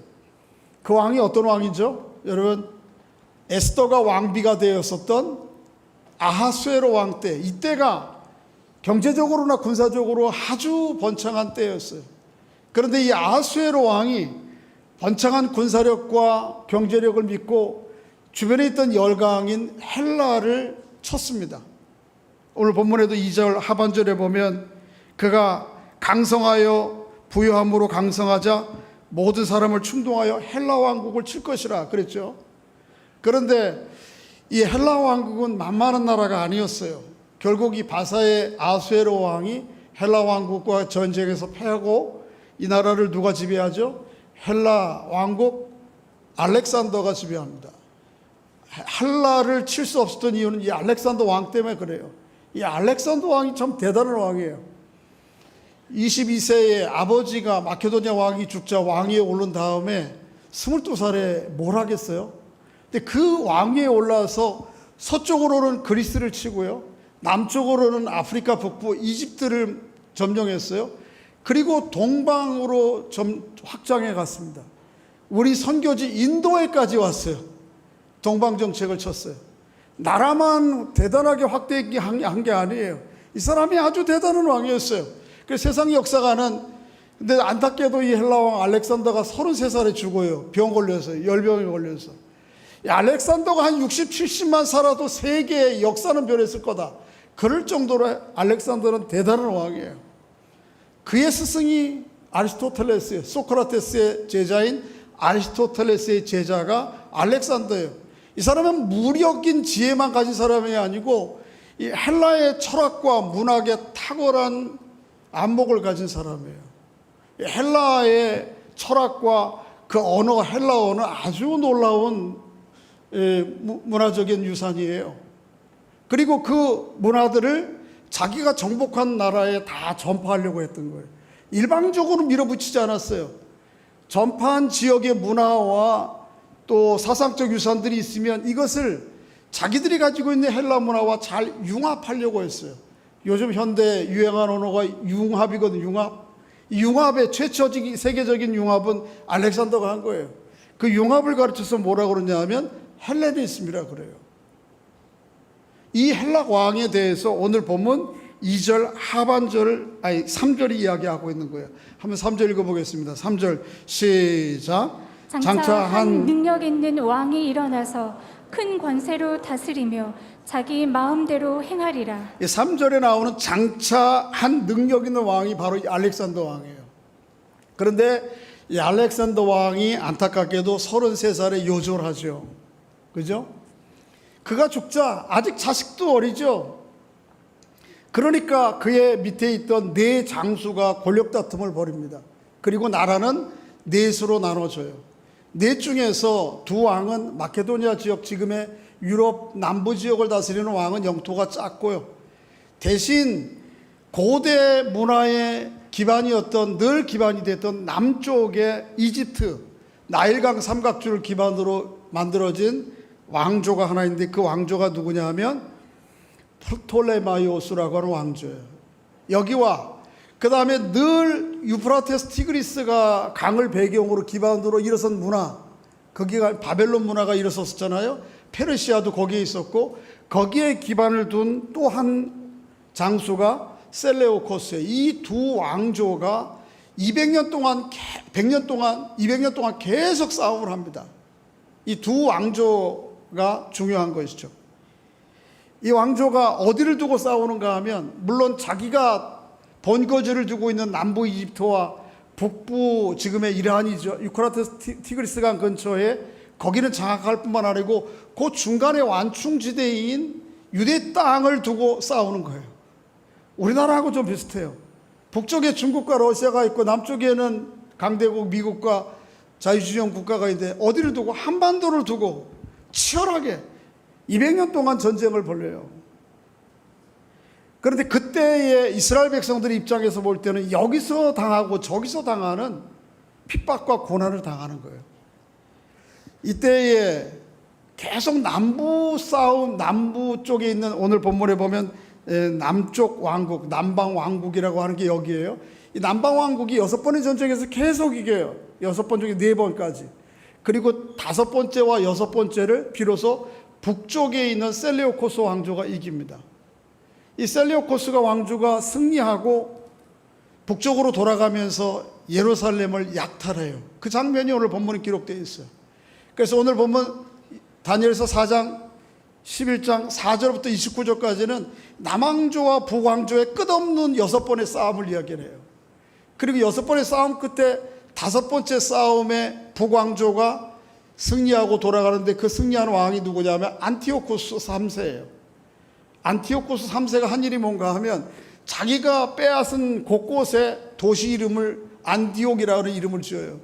그 왕이 어떤 왕이죠? 여러분, 에스더가 왕비가 되었었던 아하수에로 왕 때, 이때가 경제적으로나 군사적으로 아주 번창한 때였어요. 그런데 이 아하수에로 왕이 번창한 군사력과 경제력을 믿고 주변에 있던 열강인 헬라를 쳤습니다. 오늘 본문에도 2절 하반절에 보면 그가 강성하여 부유함으로 강성하자 모든 사람을 충동하여 헬라 왕국을 칠 것이라 그랬죠. 그런데 이 헬라 왕국은 만만한 나라가 아니었어요. 결국 이 바사의 아수에로 왕이 헬라 왕국과 전쟁에서 패하고 이 나라를 누가 지배하죠? 헬라 왕국 알렉산더가 지배합니다. 헬라를 칠 수 없었던 이유는 이 알렉산더 왕 때문에 그래요. 이 알렉산더 왕이 참 대단한 왕이에요. 22세에 아버지가 마케도니아 왕이 죽자 왕위에 오른 다음에 22살에 뭘 하겠어요? 근데 그 왕위에 올라서 서쪽으로는 그리스를 치고요, 남쪽으로는 아프리카 북부 이집트를 점령했어요. 그리고 동방으로 확장해 갔습니다. 우리 선교지 인도에까지 왔어요. 동방 정책을 쳤어요. 나라만 대단하게 확대한 게 아니에요. 이 사람이 아주 대단한 왕이었어요. 그래서 세상 역사가는, 근데 안타깝게도 이 헬라 왕 알렉산더가 33살에 죽어요. 병 걸려서, 열병에 걸려서. 이 알렉산더가 한 60, 70만 살아도 세계의 역사는 변했을 거다. 그럴 정도로 알렉산더는 대단한 왕이에요. 그의 스승이 아리스토텔레스예요. 소크라테스의 제자인 아리스토텔레스의 제자가 알렉산더예요. 이 사람은 무력인 지혜만 가진 사람이 아니고 이 헬라의 철학과 문학에 탁월한 안목을 가진 사람이에요. 헬라의 철학과 그 언어, 헬라 언어 아주 놀라운 문화적인 유산이에요. 그리고 그 문화들을 자기가 정복한 나라에 다 전파하려고 했던 거예요. 일방적으로 밀어붙이지 않았어요. 전파한 지역의 문화와 또 사상적 유산들이 있으면 이것을 자기들이 가지고 있는 헬라 문화와 잘 융합하려고 했어요. 요즘 현대 유행한 언어가 융합이거든요. 융합. 이 융합의 최초적인 세계적인 융합은 알렉산더가 한 거예요. 그 융합을 가르쳐서 뭐라고 그러냐면 헬레니즘이라 그래요. 이 헬라 왕에 대해서 오늘 보면 2절 하반절, 3절이 이야기하고 있는 거예요. 한번 3절 읽어보겠습니다. 3절 시작. 장차 한 능력 있는 왕이 일어나서 큰 권세로 다스리며 자기 마음대로 행하리라. 3절에 나오는 장차 한 능력 있는 왕이 바로 이 알렉산더 왕이에요. 그런데 이 알렉산더 왕이 안타깝게도 33살에 요절하죠. 그죠? 그가 죽자 아직 자식도 어리죠. 그러니까 그의 밑에 있던 네 장수가 권력 다툼을 벌입니다. 그리고 나라는 넷으로 나눠져요. 넷 중에서 두 왕은 마케도니아 지역, 지금의 유럽 남부 지역을 다스리는 왕은 영토가 작고요. 대신 고대 문화의 기반이었던, 늘 기반이 됐던 남쪽의 이집트 나일강 삼각주를 기반으로 만들어진 왕조가 하나 있는데, 그 왕조가 누구냐 하면 프톨레마이오스라고 하는 왕조예요. 여기와 그 다음에 늘 유프라테스 티그리스가 강을 배경으로 기반으로 일어선 문화, 거기가 바벨론 문화가 일어섰잖아요. 페르시아도 거기에 있었고, 거기에 기반을 둔 또 한 장수가 셀레우코스예요. 이 두 왕조가 200년 동안 200년 동안 계속 싸움을 합니다. 이 두 왕조가 중요한 것이죠. 이 왕조가 어디를 두고 싸우는가 하면, 물론 자기가 본거지를 두고 있는 남부 이집트와 북부 지금의 이란이죠, 유프라테스 티그리스강 근처에, 거기는 장악할 뿐만 아니고 그 중간에 완충지대인 유대 땅을 두고 싸우는 거예요. 우리나라하고 좀 비슷해요. 북쪽에 중국과 러시아가 있고 남쪽에는 강대국 미국과 자유주의 국가가 있는데, 어디를 두고? 한반도를 두고 치열하게 200년 동안 전쟁을 벌여요. 그런데 그때의 이스라엘 백성들의 입장에서 볼 때는 여기서 당하고 저기서 당하는 핍박과 고난을 당하는 거예요. 이때에 계속 남부 싸움, 남부 쪽에 있는, 오늘 본문에 보면 남쪽 왕국, 남방 왕국이라고 하는 게 여기에요. 이 남방 왕국이 6번의 전쟁에서 계속 이겨요. 6번 중에 4번까지. 그리고 5번째와 6번째를 비로소 북쪽에 있는 셀레우코스 왕조가 이깁니다. 이 셀레우코스가 왕조가 승리하고 북쪽으로 돌아가면서 예루살렘을 약탈해요. 그 장면이 오늘 본문에 기록되어 있어요. 그래서 오늘 본문 다니엘서 4장 11장 4절부터 29절까지는 남왕조와 북왕조의 끝없는 6번의 싸움을 이야기해요. 그리고 6번의 싸움 끝에 5번째 싸움에 북왕조가 승리하고 돌아가는데, 그 승리한 왕이 누구냐면 안티오코스 3세예요. 안티오코스 3세가 한 일이 뭔가 하면, 자기가 빼앗은 곳곳에 도시 이름을 안디옥이라는 이름을 지어요.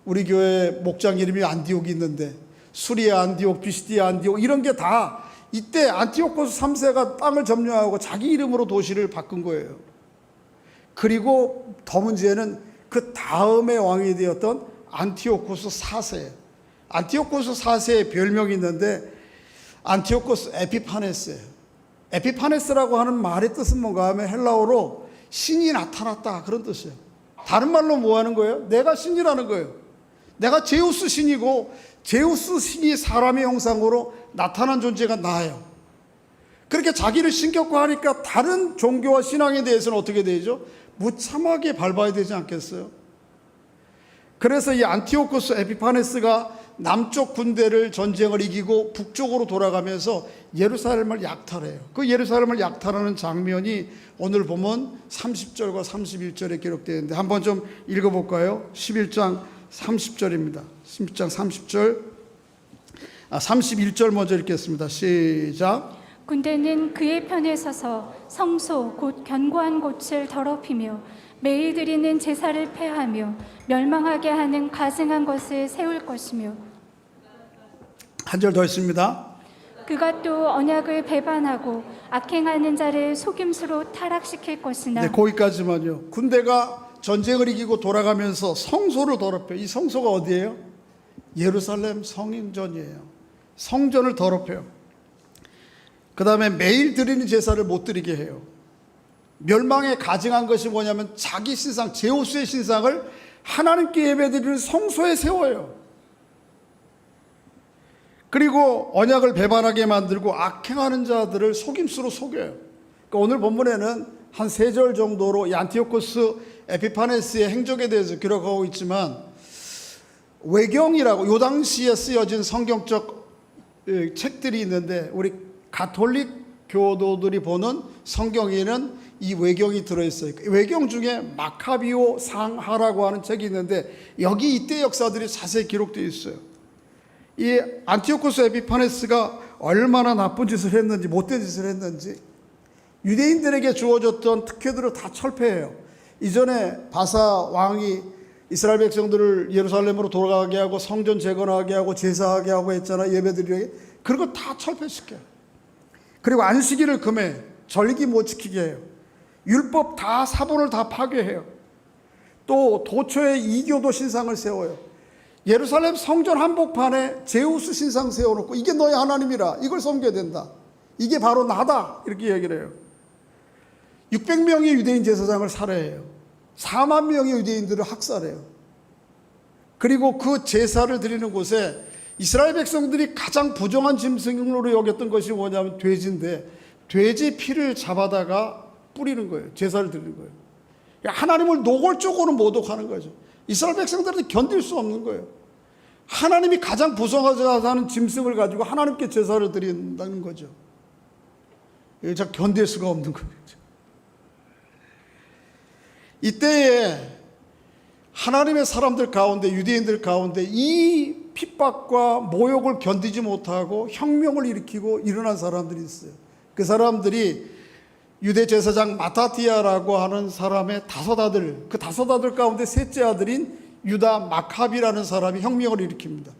우리 교회 목장 이름이 안디옥이 있는데, 수리아 안디옥, 비시디아 안디옥, 이런 게 다 이때 안티오코스 3세가 땅을 점령하고 자기 이름으로 도시를 바꾼 거예요. 그리고 더 문제는 그 다음에 왕이 되었던 안티오코스 4세. 안티오코스 4세의 별명이 있는데, 안티오코스 에피파네스예요. 에피파네스라고 하는 말의 뜻은 뭔가 하면 헬라어로 신이 나타났다, 그런 뜻이에요. 다른 말로 뭐 하는 거예요? 내가 신이라는 거예요. 내가 제우스 신이고, 제우스 신이 사람의 형상으로 나타난 존재가 나예요. 그렇게 자기를 신격화하니까 다른 종교와 신앙에 대해서는 어떻게 되죠? 무참하게 밟아야 되지 않겠어요? 그래서 이 안티오코스 에피파네스가 남쪽 군대를 전쟁을 이기고 북쪽으로 돌아가면서 예루살렘을 약탈해요. 그 예루살렘을 약탈하는 장면이 오늘 보면 30절과 31절에 기록되어 있는데, 한번 좀 읽어볼까요? 11장 30절입니다. 11장 30절, 31절 먼저 읽겠습니다. 시작. 군대는 그의 편에 서서 성소 곧 견고한 곳을 더럽히며 매일 드리는 제사를 폐하며 멸망하게 하는 가증한 것을 세울 것이며, 한 절 더 있습니다. 그가 또 언약을 배반하고 악행하는 자를 속임수로 타락시킬 것이나. 네, 거기까지만요. 군대가 전쟁을 이기고 돌아가면서 성소를 더럽혀. 이 성소가 어디예요? 예루살렘 성인전이에요. 성전을 더럽혀요. 그 다음에 매일 드리는 제사를 못 드리게 해요. 멸망에 가증한 것이 뭐냐면, 자기 신상, 제우스의 신상을 하나님께 예배드리는 성소에 세워요. 그리고 언약을 배반하게 만들고 악행하는 자들을 속임수로 속여요. 그러니까 오늘 본문에는 한 3절 정도로 이 안티오코스 에피파네스의 행적에 대해서 기록하고 있지만, 외경이라고 요 당시에 쓰여진 성경적 책들이 있는데, 우리 가톨릭 교도들이 보는 성경에는 이 외경이 들어있어요. 외경 중에 마카비오 상하라고 하는 책이 있는데, 여기 이때 역사들이 자세히 기록되어 있어요. 이 안티오코스 에피파네스가 얼마나 나쁜 짓을 했는지, 못된 짓을 했는지, 유대인들에게 주어졌던 특혜들을 다 철폐해요. 이전에 바사 왕이 이스라엘 백성들을 예루살렘으로 돌아가게 하고 성전 재건하게 하고 제사하게 하고 했잖아. 예배드리게. 그런 거 다 철폐시켜요. 그리고 안식일을 금해, 절기 못 지키게 해요. 율법 다, 사본을 다 파괴해요. 또 도처에 이교도 신상을 세워요. 예루살렘 성전 한복판에 제우스 신상 세워놓고 이게 너의 하나님이라, 이걸 섬겨야 된다, 이게 바로 나다, 이렇게 얘기를 해요. 600명의 유대인 제사장을 살해해요. 4만 명의 유대인들을 학살해요. 그리고 그 제사를 드리는 곳에 이스라엘 백성들이 가장 부정한 짐승으로 여겼던 것이 뭐냐면 돼지인데, 돼지 피를 잡아다가 뿌리는 거예요. 제사를 드리는 거예요. 하나님을 노골적으로 모독하는 거죠. 이스라엘 백성들은 견딜 수 없는 거예요. 하나님이 가장 부정하는 짐승을 가지고 하나님께 제사를 드린다는 거죠. 자, 견딜 수가 없는 거죠. 이때에 하나님의 사람들 가운데, 유대인들 가운데 이 핍박과 모욕을 견디지 못하고 혁명을 일으키고 일어난 사람들이 있어요. 그 사람들이 유대 제사장 마타티아라고 하는 사람의 다섯 아들, 그 다섯 아들 가운데 셋째 아들인 유다 마카비라는 사람이 혁명을 일으킵니다.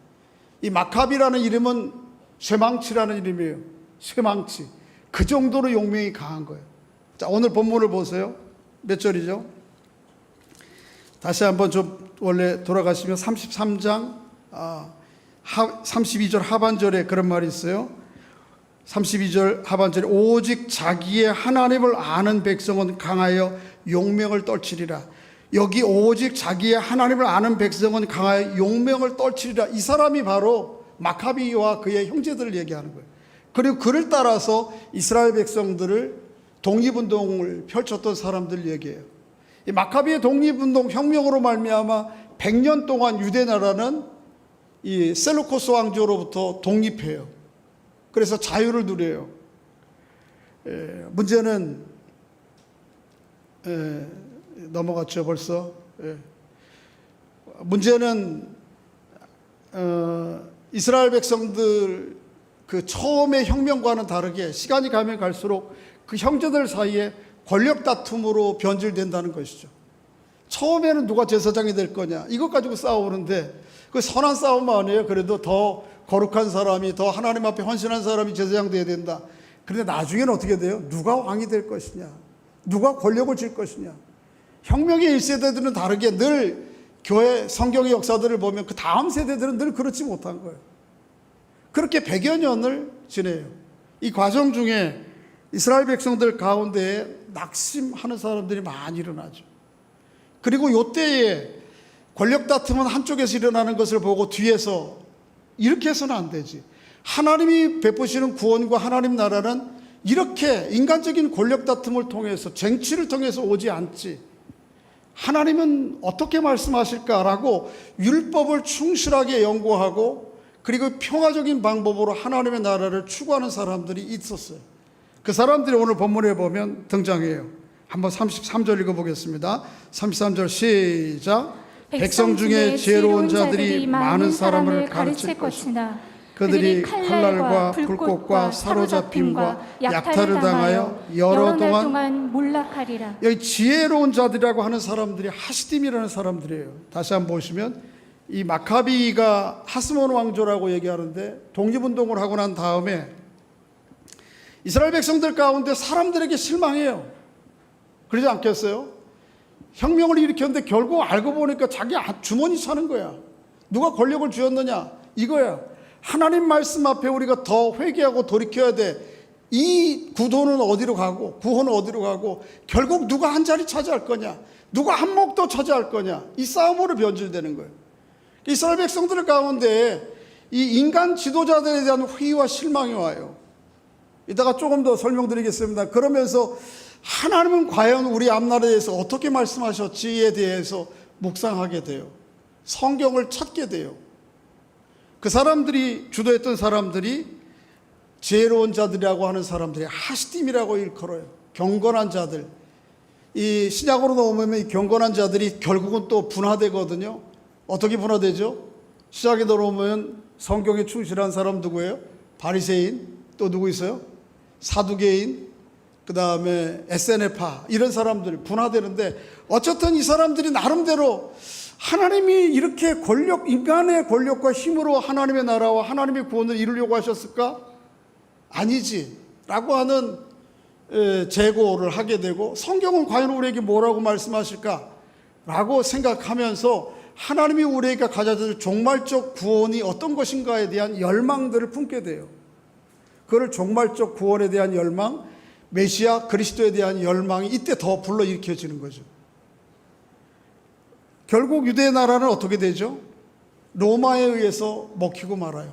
이 마카비라는 이름은 쇠망치라는 이름이에요. 쇠망치. 그 정도로 용맹이 강한 거예요. 자, 오늘 본문을 보세요. 몇 절이죠? 다시 한번 좀 원래 돌아가시면 33장 32절 하반절에 그런 말이 있어요. 32절 하반절에 오직 자기의 하나님을 아는 백성은 강하여 용명을 떨치리라. 여기 오직 자기의 하나님을 아는 백성은 강하여 용명을 떨치리라. 이 사람이 바로 마카비와 그의 형제들을 얘기하는 거예요. 그리고 그를 따라서 이스라엘 백성들을 독립운동을 펼쳤던 사람들 얘기해요. 이 마카비의 독립운동 혁명으로 말미암아 100년 동안 유대 나라는 이 셀루코스 왕조로부터 독립해요. 그래서 자유를 누려요. 문제는 넘어갔죠 벌써. 문제는 이스라엘 백성들 그 처음의 혁명과는 다르게 시간이 가면 갈수록 그 형제들 사이에 권력 다툼으로 변질된다는 것이죠. 처음에는 누가 제사장이 될 거냐 이것 가지고 싸우는데 그 선한 싸움 아니에요. 그래도 더 거룩한 사람이, 더 하나님 앞에 헌신한 사람이 제사장 돼야 된다. 그런데 나중에는 어떻게 돼요? 누가 왕이 될 것이냐, 누가 권력을 쥘 것이냐. 혁명의 1세대들은 다르게 늘 교회 성경의 역사들을 보면 그 다음 세대들은 늘 그렇지 못한 거예요. 그렇게 100여 년을 지내요. 이 과정 중에 이스라엘 백성들 가운데에 낙심하는 사람들이 많이 일어나죠. 그리고 이때에 권력 다툼은 한쪽에서 일어나는 것을 보고 뒤에서 이렇게 해서는 안 되지. 하나님이 베푸시는 구원과 하나님 나라는 이렇게 인간적인 권력 다툼을 통해서, 쟁취를 통해서 오지 않지. 하나님은 어떻게 말씀하실까라고 율법을 충실하게 연구하고 그리고 평화적인 방법으로 하나님의 나라를 추구하는 사람들이 있었어요. 그 사람들이 오늘 본문에 보면 등장해요. 한번 33절 읽어보겠습니다. 33절 시작. 백성 중에 지혜로운 자들이 많은 사람을 가르칠 것이나 그들이 칼날과 불꽃과 사로잡힘과 약탈을 당하여 여러 동안 몰락하리라. 여기 지혜로운 자들이라고 하는 사람들이 하시딤이라는 사람들이에요. 다시 한번 보시면 이 마카비가 하스몬 왕조라고 얘기하는데 독립운동을 하고 난 다음에 이스라엘 백성들 가운데 사람들에게 실망해요. 그러지 않겠어요? 혁명을 일으켰는데 결국 알고 보니까 자기 주머니 차는 거야. 누가 권력을 쥐었느냐 이거야. 하나님 말씀 앞에 우리가 더 회개하고 돌이켜야 돼. 이 구도는 어디로 가고 구호는 어디로 가고 결국 누가 한 자리 차지할 거냐, 누가 한 몫 더 차지할 거냐, 이 싸움으로 변질되는 거예요. 이스라엘 백성들 가운데 이 인간 지도자들에 대한 회의와 실망이 와요. 이따가 조금 더 설명드리겠습니다. 그러면서 하나님은 과연 우리 앞날에 대해서 어떻게 말씀하셨지에 대해서 묵상하게 돼요. 성경을 찾게 돼요. 그 사람들이 주도했던 사람들이 지혜로운 자들이라고 하는 사람들이 하시딤이라고 일컬어요. 경건한 자들. 이 신약으로 넘어오면 이 경건한 자들이 결국은 또 분화되거든요. 어떻게 분화되죠? 시작에 들어오면 성경에 충실한 사람 누구예요? 바리새인. 또 누구 있어요? 사두개인. 그 다음에 SNF파 이런 사람들이 분화되는데 어쨌든 이 사람들이 나름대로 하나님이 이렇게 인간의 권력과 힘으로 하나님의 나라와 하나님의 구원을 이루려고 하셨을까? 아니지 라고 하는 재고를 하게 되고, 성경은 과연 우리에게 뭐라고 말씀하실까? 라고 생각하면서 하나님이 우리에게 가져야 될 종말적 구원이 어떤 것인가에 대한 열망들을 품게 돼요. 그걸 종말적 구원에 대한 열망, 메시아 그리스도에 대한 열망이 이때 더 불러일으켜지는 거죠. 결국 유대 나라는 어떻게 되죠? 로마에 의해서 먹히고 말아요.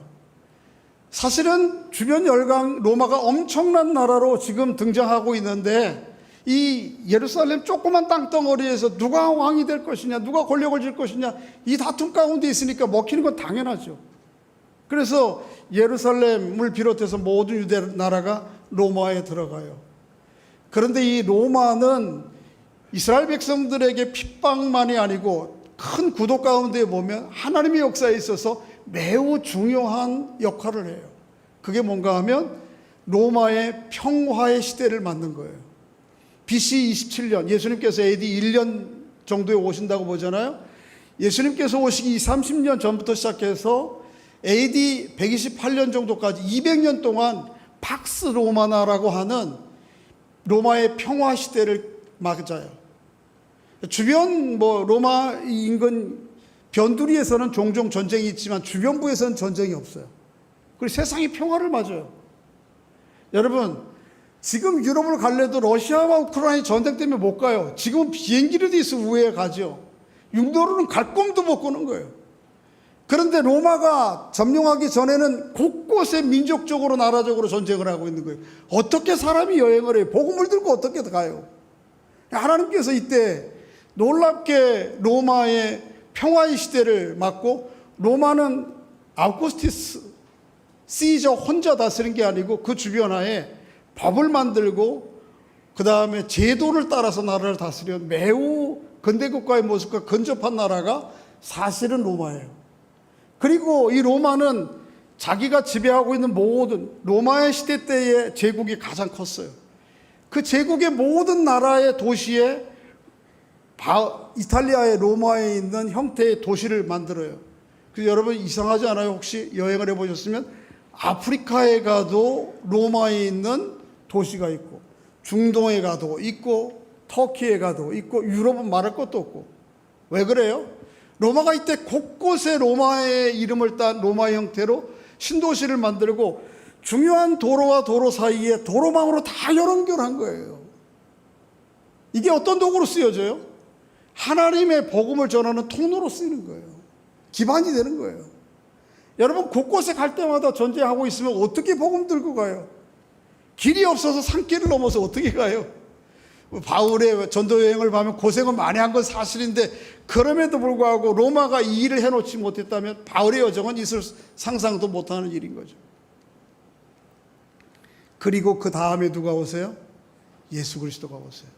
사실은 주변 열강 로마가 엄청난 나라로 지금 등장하고 있는데, 이 예루살렘 조그만 땅덩어리에서 누가 왕이 될 것이냐, 누가 권력을 질 것이냐, 이 다툼 가운데 있으니까 먹히는 건 당연하죠. 그래서 예루살렘을 비롯해서 모든 유대 나라가 로마에 들어가요. 그런데 이 로마는 이스라엘 백성들에게 핍박만이 아니고 큰 구도 가운데 보면 하나님의 역사에 있어서 매우 중요한 역할을 해요. 그게 뭔가 하면 로마의 평화의 시대를 만든 거예요. BC 27년, 예수님께서 AD 1년 정도에 오신다고 보잖아요. 예수님께서 오시기 30년 전부터 시작해서 AD 128년 정도까지 200년 동안 팍스 로마나라고 하는 로마의 평화 시대를 맞아요. 주변 로마 인근 변두리에서는 종종 전쟁이 있지만 주변부에서는 전쟁이 없어요. 그리고 세상이 평화를 맞아요. 여러분, 지금 유럽을 갈래도 러시아와 우크라이나 전쟁 때문에 못 가요. 지금은 비행기로도 있어 우회에 가죠. 육로로는 갈 꿈도 못 꾸는 거예요. 그런데 로마가 점령하기 전에는 곳곳에 민족적으로 나라적으로 전쟁을 하고 있는 거예요. 어떻게 사람이 여행을 해요? 복음을 들고 어떻게 가요? 하나님께서 이때 놀랍게 로마의 평화의 시대를 맞고, 로마는 아우구스티스 시저 혼자 다스린 게 아니고 그 주변하에 법을 만들고 그 다음에 제도를 따라서 나라를 다스려 매우 근대국가의 모습과 근접한 나라가 사실은 로마예요. 그리고 이 로마는 자기가 지배하고 있는 모든 로마의 시대 때의 제국이 가장 컸어요. 그 제국의 모든 나라의 도시에 이탈리아의 로마에 있는 형태의 도시를 만들어요. 그래서 여러분 이상하지 않아요? 혹시 여행을 해보셨으면 아프리카에 가도 로마에 있는 도시가 있고, 중동에 가도 있고, 터키에 가도 있고, 유럽은 말할 것도 없고. 왜 그래요? 로마가 이때 곳곳에 로마의 이름을 딴 로마 형태로 신도시를 만들고, 중요한 도로와 도로 사이에 도로망으로 다 연결한 거예요. 이게 어떤 도구로 쓰여져요? 하나님의 복음을 전하는 통로로 쓰이는 거예요. 기반이 되는 거예요. 여러분, 곳곳에 갈 때마다 전쟁하고 있으면 어떻게 복음 들고 가요? 길이 없어서 산길을 넘어서 어떻게 가요? 바울의 전도 여행을 보면 고생을 많이 한 건 사실인데, 그럼에도 불구하고 로마가 이 일을 해놓지 못했다면 바울의 여정은 있을 상상도 못하는 일인 거죠. 그리고 그 다음에 누가 오세요? 예수 그리스도가 오세요.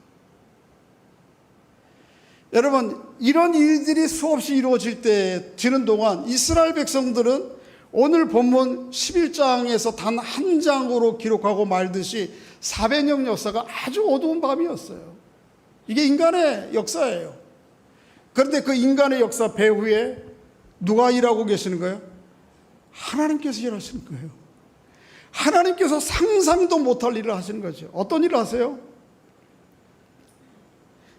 여러분, 이런 일들이 수없이 이루어질 때 지는 동안 이스라엘 백성들은 오늘 본문 11장에서 단 한 장으로 기록하고 말듯이 400년 역사가 아주 어두운 밤이었어요. 이게 인간의 역사예요. 그런데 그 인간의 역사 배후에 누가 일하고 계시는 거예요? 하나님께서 일하시는 거예요. 하나님께서 상상도 못할 일을 하시는 거죠. 어떤 일을 하세요?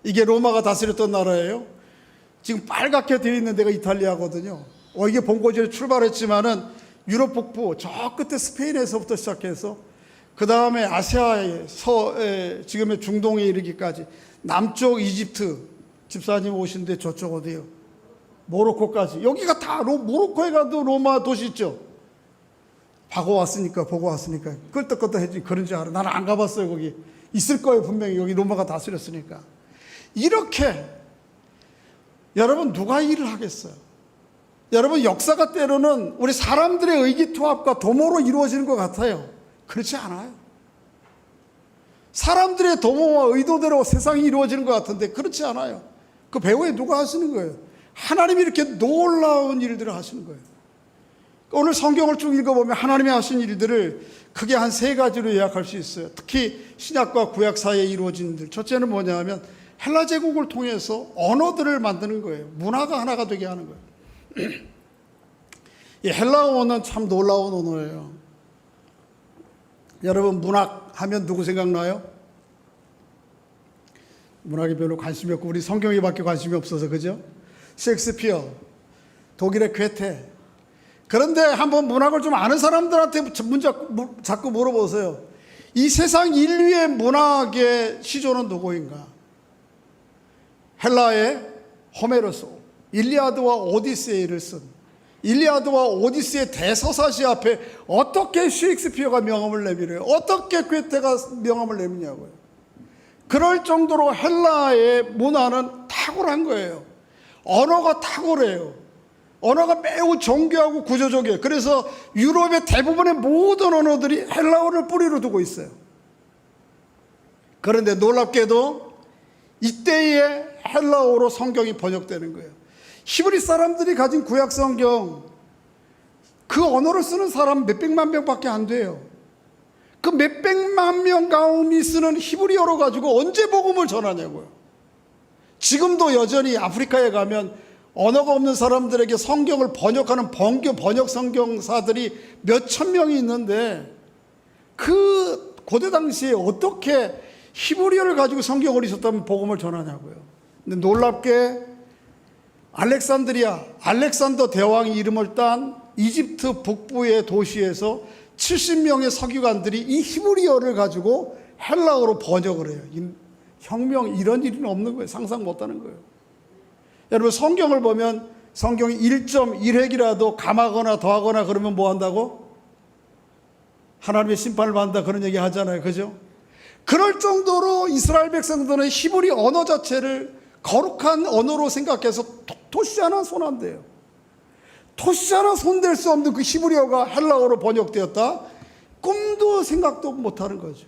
이게 로마가 다스렸던 나라예요. 지금 빨갛게 되어 있는 데가 이탈리아거든요. 이게 본고지에 출발했지만은 유럽 북부 저 끝에 스페인에서부터 시작해서 그 다음에 아시아의 지금의 중동에 이르기까지, 남쪽 이집트 집사님 오신데 저쪽 어디요? 모로코까지. 여기가 다 모로코에 가도 로마 도시 있죠. 보고 왔으니까 끄떡끄떡해지 그런 줄 알아. 나는 안 가봤어요. 거기 있을 거예요 분명히. 여기 로마가 다스렸으니까. 이렇게 여러분 누가 일을 하겠어요? 여러분, 역사가 때로는 우리 사람들의 의기투합과 도모로 이루어지는 것 같아요. 그렇지 않아요. 사람들의 도모와 의도대로 세상이 이루어지는 것 같은데 그렇지 않아요. 그 배후에 누가 하시는 거예요? 하나님이 이렇게 놀라운 일들을 하시는 거예요. 오늘 성경을 쭉 읽어보면 하나님이 하신 일들을 크게 한 3가지로 요약할 수 있어요. 특히 신약과 구약 사이에 이루어진 일들. 첫째는 뭐냐 하면 헬라 제국을 통해서 언어들을 만드는 거예요. 문화가 하나가 되게 하는 거예요. 이 헬라어는 참 놀라운 언어예요. 여러분, 문학 하면 누구 생각나요? 문학에 별로 관심이 없고 우리 성경에밖에 관심이 없어서, 그죠? 셰익스피어, 독일의 괴테. 그런데 한번 문학을 좀 아는 사람들한테 자꾸 물어보세요. 이 세상 인류의 문학의 시조는 누구인가? 헬라의 호메로스, 일리아드와 오디세이를 쓴, 일리아드와 오디세이의 대서사시 앞에 어떻게 셰익스피어가 명함을 내밀어요? 어떻게 괴테가 명함을 내미냐고요. 그럴 정도로 헬라의 문화는 탁월한 거예요. 언어가 탁월해요. 언어가 매우 정교하고 구조적이에요. 그래서 유럽의 대부분의 모든 언어들이 헬라어를 뿌리로 두고 있어요. 그런데 놀랍게도 이때의 헬라어로 성경이 번역되는 거예요. 히브리 사람들이 가진 구약 성경, 그 언어를 쓰는 사람 몇백만 명밖에 안 돼요. 그 몇백만 명 가운데 쓰는 히브리어로 가지고 언제 복음을 전하냐고요. 지금도 여전히 아프리카에 가면 언어가 없는 사람들에게 성경을 번역하는 번교 번역 성경사들이 몇천 명이 있는데, 그 고대 당시에 어떻게 히브리어를 가지고 성경을 읽었다면 복음을 전하냐고요. 근데 놀랍게 알렉산더 대왕이 이름을 딴 이집트 북부의 도시에서 70명의 서기관들이 이 히브리어를 가지고 헬라어로 번역을 해요. 혁명, 이런 일은 없는 거예요. 상상 못하는 거예요. 여러분, 성경을 보면 성경이 1.1획이라도 감하거나 더하거나 그러면 뭐 한다고? 하나님의 심판을 받는다, 그런 얘기 하잖아요. 그죠? 그럴 정도로 이스라엘 백성들은 히브리 언어 자체를 거룩한 언어로 생각해서 토시 하나 손 안 대요. 토시 하나 손댈 수 없는 그 히브리어가 헬라어로 번역되었다? 꿈도 생각도 못하는 거죠.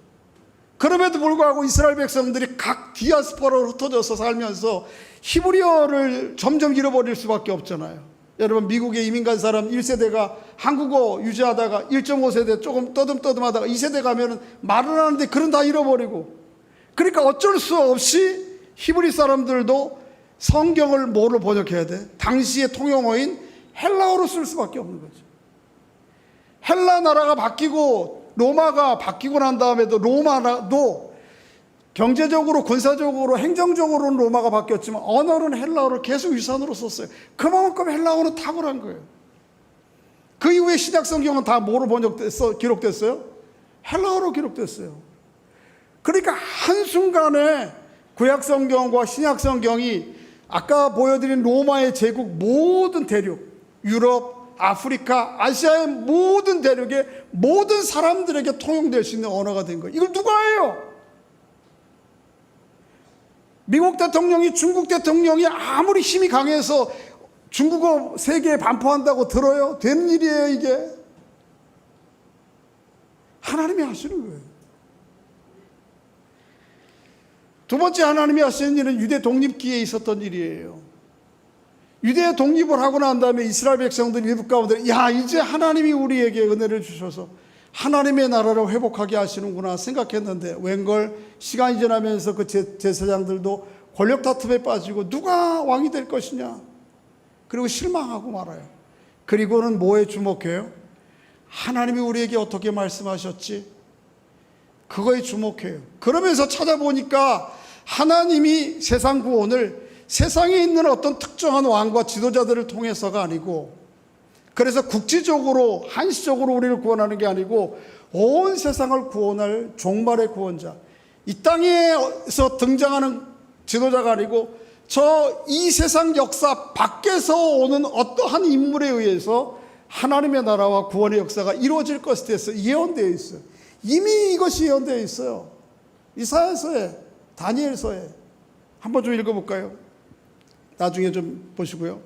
그럼에도 불구하고 이스라엘 백성들이 각 디아스포라로 흩어져서 살면서 히브리어를 점점 잃어버릴 수밖에 없잖아요. 여러분, 미국에 이민 간 사람 1세대가 한국어 유지하다가 1.5세대 조금 떠듬떠듬하다가 2세대 가면은 말을 하는데 그런 다 잃어버리고, 그러니까 어쩔 수 없이 히브리 사람들도 성경을 뭐로 번역해야 돼? 당시의 통용어인 헬라어로 쓸 수밖에 없는 거죠. 헬라 나라가 바뀌고 로마가 바뀌고 난 다음에도 로마도 경제적으로, 군사적으로, 행정적으로는 로마가 바뀌었지만 언어는 헬라어를 계속 유산으로 썼어요. 그만큼 헬라어는 탁월한 거예요. 그 이후에 신약 성경은 다 뭐로 기록됐어요? 헬라어로 기록됐어요. 그러니까 한순간에 구약 성경과 신약 성경이 아까 보여드린 로마의 제국 모든 대륙, 유럽, 아프리카, 아시아의 모든 대륙의 모든 사람들에게 통용될 수 있는 언어가 된 거예요. 이걸 누가 해요? 미국 대통령이 중국 대통령이 아무리 힘이 강해서 중국어 세계에 반포한다고 들어요? 되는 일이에요, 이게? 하나님이 하시는 거예요. 두 번째 하나님이 하시는 일은 유대 독립기에 있었던 일이에요. 유대 독립을 하고 난 다음에 이스라엘 백성들 일부 가운데, 야, 이제 하나님이 우리에게 은혜를 주셔서 하나님의 나라를 회복하게 하시는구나 생각했는데, 웬걸 시간이 지나면서 그 제사장들도 권력 다툼에 빠지고 누가 왕이 될 것이냐, 그리고 실망하고 말아요. 그리고는 뭐에 주목해요? 하나님이 우리에게 어떻게 말씀하셨지? 그거에 주목해요. 그러면서 찾아보니까 하나님이 세상 구원을 세상에 있는 어떤 특정한 왕과 지도자들을 통해서가 아니고, 그래서 국지적으로 한시적으로 우리를 구원하는 게 아니고 온 세상을 구원할 종말의 구원자, 이 땅에서 등장하는 지도자가 아니고 이 세상 역사 밖에서 오는 어떠한 인물에 의해서 하나님의 나라와 구원의 역사가 이루어질 것에 대해서 예언되어 있어요. 이미 이것이 예언되어 있어요. 이사야서에, 다니엘서에. 한번 좀 읽어볼까요? 나중에 좀 보시고요.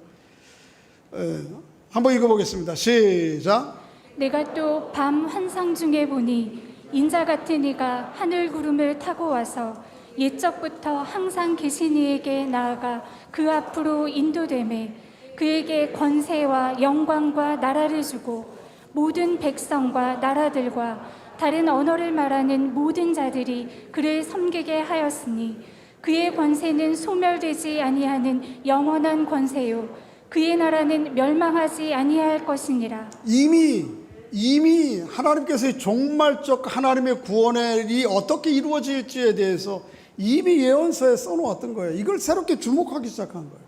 한번 읽어보겠습니다. 시작. 내가 또 밤 환상 중에 보니 인자 같은 이가 하늘 구름을 타고 와서 옛적부터 항상 계신 이에게 나아가 그 앞으로 인도되매 그에게 권세와 영광과 나라를 주고 모든 백성과 나라들과 다른 언어를 말하는 모든 자들이 그를 섬기게 하였으니 그의 권세는 소멸되지 아니하는 영원한 권세요 그의 나라는 멸망하지 아니할 것이니라. 이미 하나님께서의 종말적 하나님의 구원의 일이 어떻게 이루어질지에 대해서 이미 예언서에 써놓았던 거예요. 이걸 새롭게 주목하기 시작한 거예요.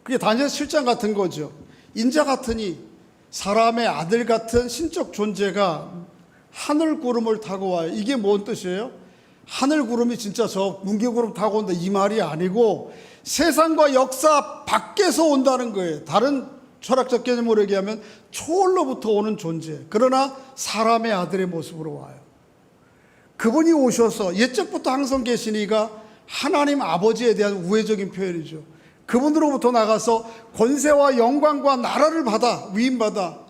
그게 다니엘 7장 같은 거죠. 인자 같으니 사람의 아들 같은 신적 존재가 하늘 구름을 타고 와요. 이게 뭔 뜻이에요? 하늘 구름이 진짜 저 문개구름 타고 온다 이 말이 아니고 세상과 역사 밖에서 온다는 거예요. 다른 철학적 개념으로 얘기하면 초월로부터 오는 존재. 그러나 사람의 아들의 모습으로 와요. 그분이 오셔서 옛적부터 항상 계시니가 하나님 아버지에 대한 우회적인 표현이죠. 그분으로부터 나가서 권세와 영광과 나라를 받아 위임받아.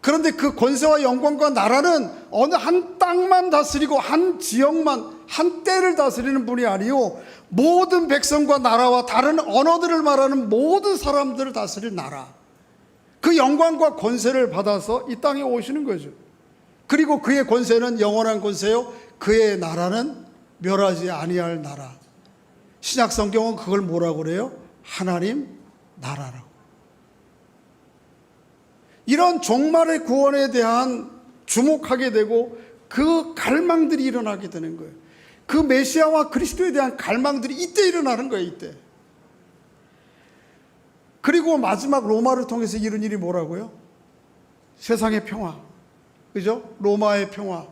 그런데 그 권세와 영광과 나라는 어느 한 땅만 다스리고 한 지역만 한 때를 다스리는 분이 아니요 모든 백성과 나라와 다른 언어들을 말하는 모든 사람들을 다스릴 나라. 그 영광과 권세를 받아서 이 땅에 오시는 거죠. 그리고 그의 권세는 영원한 권세요 그의 나라는 멸하지 아니할 나라. 신약 성경은 그걸 뭐라고 그래요? 하나님 나라라고. 이런 종말의 구원에 대한 주목하게 되고 그 갈망들이 일어나게 되는 거예요. 그 메시아와 그리스도에 대한 갈망들이 이때 일어나는 거예요. 이때. 그리고 마지막 로마를 통해서 이룬 일이 뭐라고요? 세상의 평화. 그죠? 로마의 평화.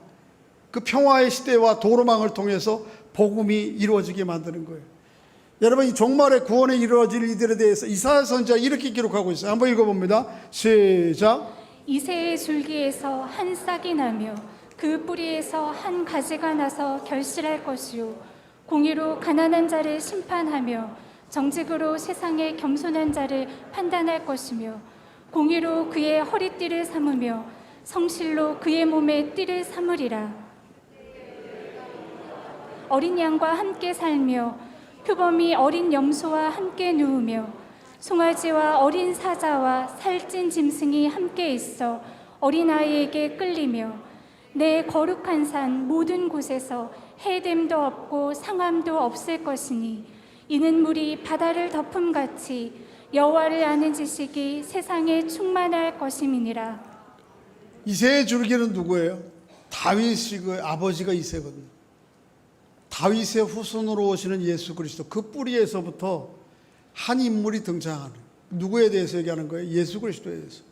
그 평화의 시대와 도로망을 통해서 복음이 이루어지게 만드는 거예요. 여러분 이 종말의 구원에 이루어질 이들에 대해서 이사야 선지자가 이렇게 기록하고 있어요. 한번 읽어봅니다. 시작. 이새의 줄기에서 한 싹이 나며 그 뿌리에서 한 가지가 나서 결실할 것이요 공의로 가난한 자를 심판하며 정직으로 세상의 겸손한 자를 판단할 것이며 공의로 그의 허리띠를 삼으며 성실로 그의 몸에 띠를 삼으리라. 어린 양과 함께 살며 표범이 어린 염소와 함께 누우며 송아지와 어린 사자와 살찐 짐승이 함께 있어 어린아이에게 끌리며 내 거룩한 산 모든 곳에서 해됨도 없고 상함도 없을 것이니 이는 물이 바다를 덮음같이 여호와를 아는 지식이 세상에 충만할 것임이니라. 이새의 줄기는 누구예요? 다윗이 그 아버지가 이새거든요. 다윗의 후손으로 오시는 예수 그리스도 그 뿌리에서부터 한 인물이 등장하는 누구에 대해서 얘기하는 거예요? 예수 그리스도에 대해서.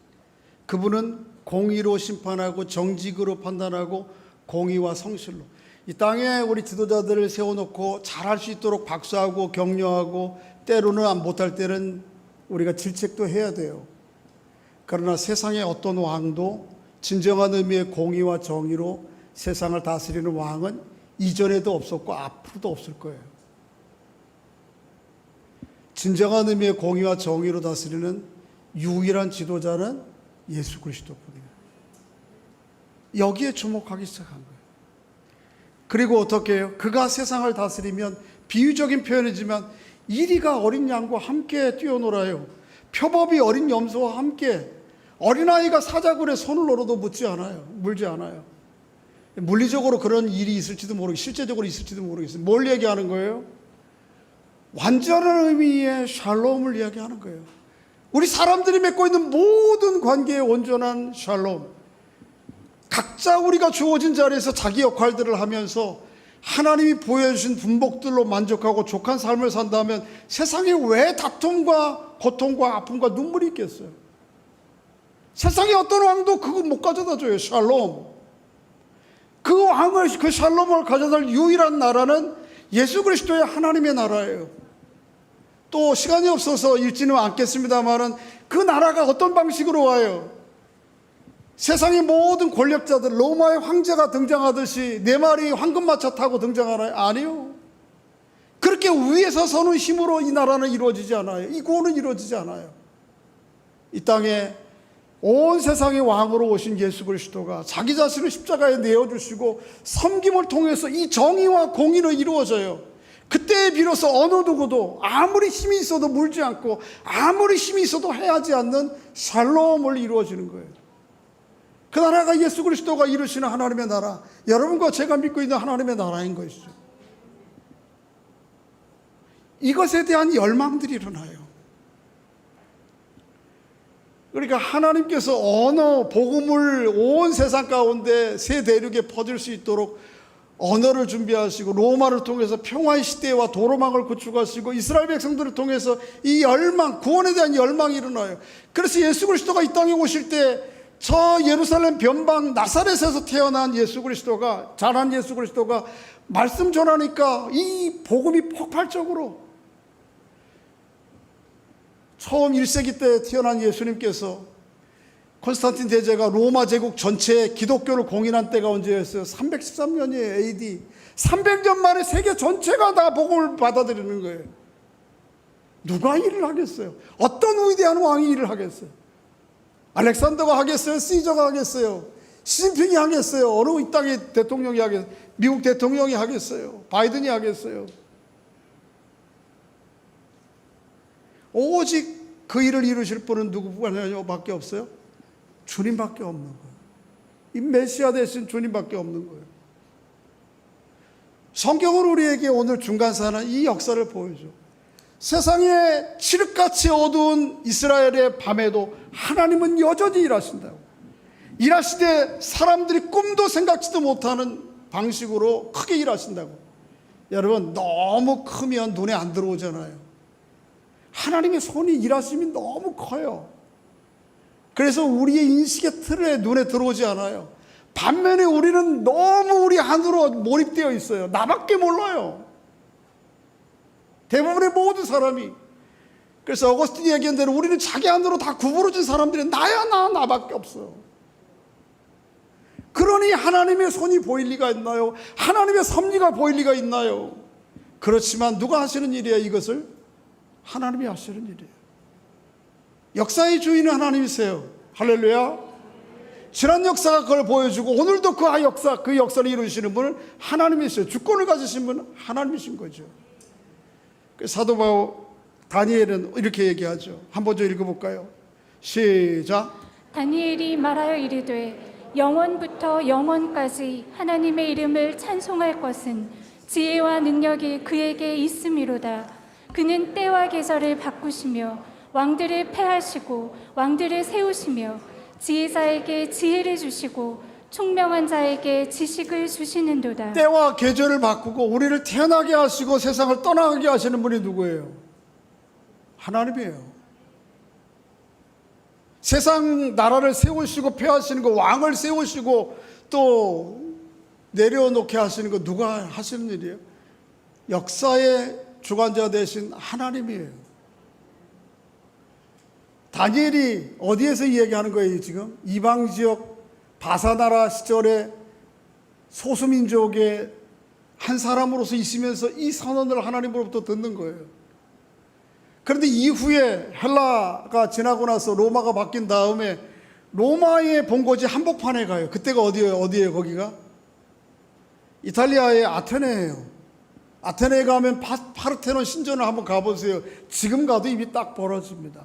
그분은 공의로 심판하고 정직으로 판단하고 공의와 성실로 이 땅에 우리 지도자들을 세워놓고 잘할 수 있도록 박수하고 격려하고 때로는 못할 때는 우리가 질책도 해야 돼요. 그러나 세상의 어떤 왕도 진정한 의미의 공의와 정의로 세상을 다스리는 왕은 이전에도 없었고 앞으로도 없을 거예요. 진정한 의미의 공의와 정의로 다스리는 유일한 지도자는 예수 그리스도뿐입니다. 여기에 주목하기 시작한 거예요. 그리고 어떻게 해요? 그가 세상을 다스리면 비유적인 표현이지만 이리가 어린 양과 함께 뛰어놀아요. 표범이 어린 염소와 함께. 어린아이가 사자굴에 손을 넣어도 물지 않아요. 물리적으로 그런 일이 있을지도 모르겠어요. 실제적으로 있을지도 모르겠어요. 뭘 얘기하는 거예요? 완전한 의미의 샬롬을 이야기하는 거예요. 우리 사람들이 맺고 있는 모든 관계의 온전한 샬롬. 각자 우리가 주어진 자리에서 자기 역할들을 하면서 하나님이 보여주신 분복들로 만족하고 족한 삶을 산다면 세상에 왜 다툼과 고통과 아픔과 눈물이 있겠어요? 세상에 어떤 왕도 그거 못 가져다 줘요. 샬롬. 그 왕을, 그 샬롬을 가져다 유일한 나라는 예수 그리스도의 하나님의 나라예요. 또 시간이 없어서 읽지는 않겠습니다만은 그 나라가 어떤 방식으로 와요? 세상의 모든 권력자들, 로마의 황제가 등장하듯이 네 마리 황금마차 타고 등장하나요? 아니요. 그렇게 위에서 서는 힘으로 이 나라는 이루어지지 않아요. 이 구원은 이루어지지 않아요. 이 땅에 온 세상의 왕으로 오신 예수 그리스도가 자기 자신을 십자가에 내어주시고 섬김을 통해서 이 정의와 공의는 이루어져요. 그때에 비로소 어느 누구도 아무리 힘이 있어도 물지 않고 아무리 힘이 있어도 해하지 않는 샬롬을 이루어지는 거예요. 그 나라가 예수 그리스도가 이루시는 하나님의 나라, 여러분과 제가 믿고 있는 하나님의 나라인 것이죠. 이것에 대한 열망들이 일어나요. 그러니까 하나님께서 언어, 복음을 온 세상 가운데 세 대륙에 퍼질 수 있도록 언어를 준비하시고 로마를 통해서 평화의 시대와 도로망을 구축하시고 이스라엘 백성들을 통해서 이 열망, 구원에 대한 열망이 일어나요. 그래서 예수 그리스도가 이 땅에 오실 때 저 예루살렘 변방 나사렛에서 태어난 예수 그리스도가, 자란 예수 그리스도가 말씀 전하니까 이 복음이 폭발적으로, 처음 1세기 때 태어난 예수님께서 콘스탄틴 대제가 로마 제국 전체에 기독교를 공인한 때가 언제였어요? 313년이에요. AD. 300년 만에 세계 전체가 다 복음을 받아들이는 거예요. 누가 일을 하겠어요? 어떤 위대한 왕이 일을 하겠어요? 알렉산더가 하겠어요? 시저가 하겠어요? 시진핑이 하겠어요? 어느 이 땅의 대통령이 하겠어요? 미국 대통령이 하겠어요? 바이든이 하겠어요? 오직 그 일을 이루실 분은 누구밖에 없어요? 주님밖에 없는 거예요. 이 메시아 대신 주님밖에 없는 거예요. 성경은 우리에게 오늘 중간사는 이 역사를 보여줘. 세상에 칠흑같이 어두운 이스라엘의 밤에도 하나님은 여전히 일하신다고. 일하시되 사람들이 꿈도 생각지도 못하는 방식으로 크게 일하신다고. 여러분, 너무 크면 눈에 안 들어오잖아요. 하나님의 손이 일하심이 너무 커요. 그래서 우리의 인식의 틀에 눈에 들어오지 않아요. 반면에 우리는 너무 우리 안으로 몰입되어 있어요. 나밖에 몰라요. 대부분의 모든 사람이. 그래서 어거스틴이 얘기한 대로 우리는 자기 안으로 다 구부러진 사람들이 나야 나밖에 없어요. 그러니 하나님의 손이 보일 리가 있나요? 하나님의 섭리가 보일 리가 있나요? 그렇지만 누가 하시는 일이에요? 이것을 하나님이 하시는 일이에요. 역사의 주인은 하나님이세요. 할렐루야. 지난 역사가 그걸 보여주고 오늘도 그 역사를 이루시는 분은 하나님이세요. 주권을 가지신 분은 하나님이신 거죠. 사도 바울 다니엘은 이렇게 얘기하죠. 한번 좀 읽어볼까요? 시작. 다니엘이 말하여 이르되 영원부터 영원까지 하나님의 이름을 찬송할 것은 지혜와 능력이 그에게 있음이로다. 그는 때와 계절을 바꾸시며 왕들을 패하시고 왕들을 세우시며 지혜자에게 지혜를 주시고 총명한 자에게 지식을 주시는도다. 때와 계절을 바꾸고 우리를 태어나게 하시고 세상을 떠나게 하시는 분이 누구예요? 하나님이에요. 세상 나라를 세우시고 폐하시는 거, 왕을 세우시고 또 내려놓게 하시는 거 누가 하시는 일이에요? 역사의 주관자 되신 하나님이에요. 다니엘이 어디에서 이야기하는 거예요 지금? 이방 지역 바사나라 시절에 소수민족의 한 사람으로서 있으면서 이 선언을 하나님으로부터 듣는 거예요. 그런데 이후에 헬라가 지나고 나서 로마가 바뀐 다음에 로마의 본거지 한복판에 가요. 그때가 어디예요 거기가? 이탈리아의 아테네예요. 아테네에 가면 파르테논 신전을 한번 가보세요. 지금 가도 입이 딱 벌어집니다.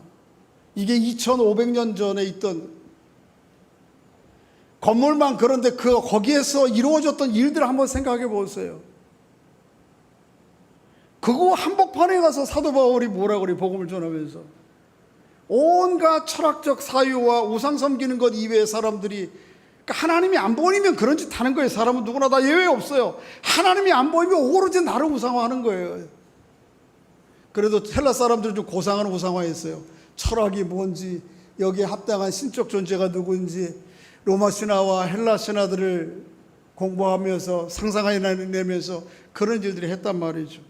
이게 2500년 전에 있던 건물만 그런데 거기에서 이루어졌던 일들을 한번 생각해 보세요. 그거 한복판에 가서 사도 바울이 뭐라고 그래, 복음을 전하면서. 온갖 철학적 사유와 우상 섬기는 것 이외의 사람들이, 그러니까 하나님이 안 보이면 그런 짓 하는 거예요. 사람은 누구나 다 예외 없어요. 하나님이 안 보이면 오로지 나를 우상화하는 거예요. 그래도 헬라 사람들은 좀 고상한 우상화했어요. 철학이 뭔지, 여기에 합당한 신적 존재가 누구인지, 로마 신화와 헬라 신화들을 공부하면서 상상해내면서 그런 일들을 했단 말이죠.